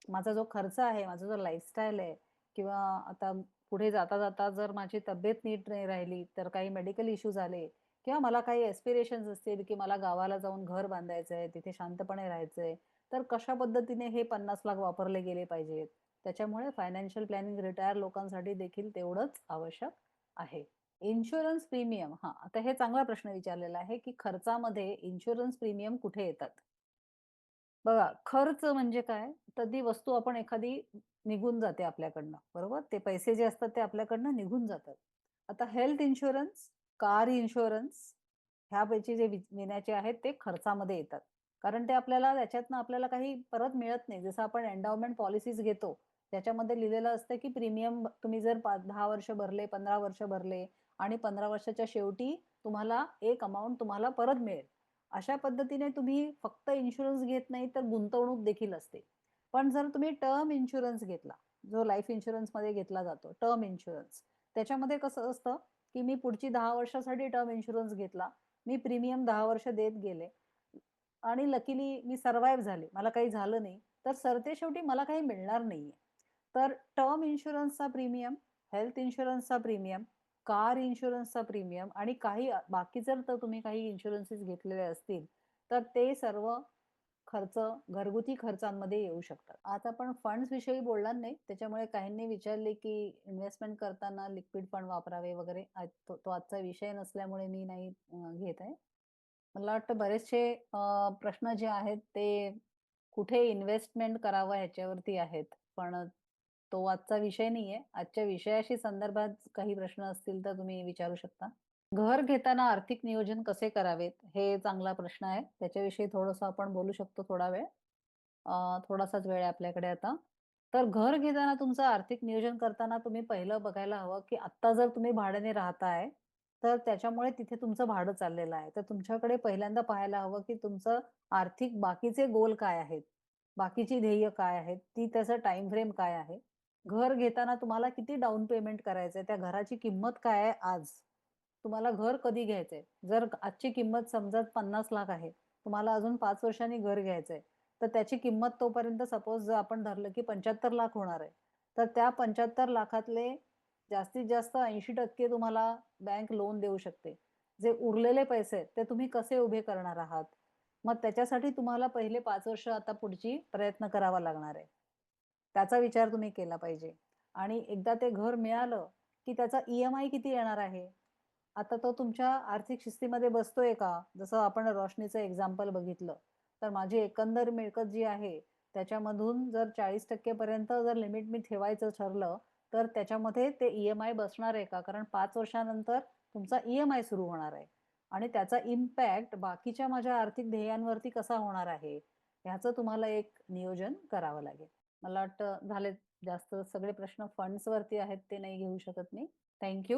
S3: माझा जो खर्च आहे, माझा जो लाईफस्टाईल आहे किंवा आता पुढे जाता-जाता जर माझी तब्येत नीट नाही राहिली, तर काही मेडिकल इश्यूज आले किंवा मला काही एस्पिरेशन्स असतील, की मला गावाला जाऊन घर बांधायचंय, तिथे शांतपणे राहायचंय, तर कशा पद्धतीने हे 50 लाख वापरले गेले पाहिजेत. त्याच्यामुळे फायनान्शियल प्लॅनिंग रिटायर लोकांसाठी देखील तेवढंच आवश्यक आहे. इन्शुरन्स प्रीमियम, आता हे चांगला प्रश्न विचारलेला आहे, की खर्चामध्ये इन्शुरन्स प्रीमियम कुठे येतात? बघा, खर्च म्हणजे काय? तर ती वस्तू आपण एखादी निघून जाते आपल्याकडनं, बरोबर? ते पैसे जे असतात ते आपल्याकडनं निघून जातात. आता हेल्थ इन्शुरन्स, कार इन्शुरन्स ह्यापैकी जे विम्याचे आहेत ते खर्चामध्ये येतात. कारण ते त्याच्यातनं आपल्याला काही परत मिळत नाही. जसं आपण एंडॉवमेंट पॉलिसीज घेतो, त्याच्यामध्ये लिहिलेलं असतं की प्रीमियम तुम्ही जर 10 वर्ष भरले, 15 वर्ष भरले आणि 15 वर्षाच्या शेवटी तुम्हाला एक अमाउंट तुम्हाला परत मिळेल. अशा पद्धतीने तुम्ही फक्त इन्शुरन्स घेत नाही, तर गुंतवणूक देखील असते. पण जर तुम्ही टर्म इन्शुरन्स घेतला, जो लाईफ इन्शुरन्समध्ये घेतला जातो, टर्म इन्शुरन्स, त्याच्यामध्ये कसं असतं, की मी पुढची 10 वर्षासाठी टर्म इन्शुरन्स घेतला. मी प्रीमियम 10 वर्ष देत गेले आणि लकीली मी सर्व्हाइव्ह झाले. मला काही झालं नाही. तर सरतेशेवटी मला काही मिळणार नाहीये. तर टर्म इन्शुरन्सचा प्रीमियम, हेल्थ इन्शुरन्सचा प्रीमियम, कार इन्शुरन्सचा प्रीमियम आणि काही बाकी जर तुम्ही काही इन्शुरन्सेस घेतलेले असतील, तर ते सर्व खर्च घरगुती खर्चांमध्ये येऊ शकतात. आता आपण फंड्स विषयी बोलणार नाही, त्याच्यामुळे काहींनी विचारले की इन्व्हेस्टमेंट करताना लिक्विड फंड वापरावे वगैरे. तो आजचा विषय नसल्यामुळे मी नाही घेत आहे. मला वाटतं बरेचसे प्रश्न जे आहेत ते कुठे इन्व्हेस्टमेंट करावं ह्याच्यावरती आहेत. पण तो आजचा विषय नाहीये. आजच्या विषयाशी संदर्भात काही प्रश्न असतील तर तुम्ही विचारू शकता. घर घेताना आर्थिक नियोजन कसे करावेत? हे चांगला प्रश्न आहे. त्याच्याविषयी थोडंसं आपण बोलू शकतो थोडा वेळ. थोडासाच वेळ आहे आपल्याकडे आता. तर घर घेताना तुमचं आर्थिक नियोजन करताना तुम्ही पहिलं बघायला हवं, की आत्ता जर तुम्ही भाड्याने राहताय, तर त्याच्यामुळे तिथे तुमचं भाडं चाललेलं आहे. तर तुमच्याकडे पहिल्यांदा पाहायला हवं, की तुमचं आर्थिक बाकीचे गोल काय आहेत? बाकीची ध्येय काय आहेत? त्याचा टाईम फ्रेम काय आहे? घर घेताना तुम्हाला किती डाउन पेमेंट करायचंय? त्या घराची किंमत काय आहे आज? तुम्हाला घर कधी घ्यायचंय? जर आजची किंमत समजा 50,00,000 आहे. तुम्हाला अजून 5 वर्षांनी घर घ्यायचंय. तर त्याची किंमत तोपर्यंत सपोज जर आपण धरलं की 75,00,000 होणार आहे. तर त्या 75,00,000तले जास्तीत जास्त 80% तुम्हाला बँक लोन देऊ शकते. जे उरलेले पैसे आहेत, ते तुम्ही कसे उभे करणार आहात? मग त्याच्यासाठी तुम्हाला पहिले 5 वर्ष आता पुढची प्रयत्न करावा लागणार आहे. त्याचा विचार तुम्ही केला पाहिजे. आणि एकदा ते घर मिळालं, की त्याचा ई-एम-आय किती येणार आहे? आता तो तुमच्या आर्थिक शिस्तीमध्ये बसतोय का? जसं आपण रोशनीचं एक्झाम्पल बघितलं. तर माझी एकंदर मिळकत जी आहे, त्याच्यामधून जर 40% पर्यंत जर लिमिट मी ठेवायचं ठरलं, तर त्याच्यामध्ये ते ई-एम-आय बसणार आहे का? कारण 5 वर्षानंतर तुमचा ई-एम-आय सुरू होणार आहे आणि त्याचा इम्पॅक्ट बाकीच्या माझ्या आर्थिक ध्येयांवरती कसा होणार आहे, ह्याचं तुम्हाला एक नियोजन करावं लागेल. मला वाटतं झाले जास्त सगळे प्रश्न फंड्सवरती आहेत, ते नाही घेऊ शकत मी. थँक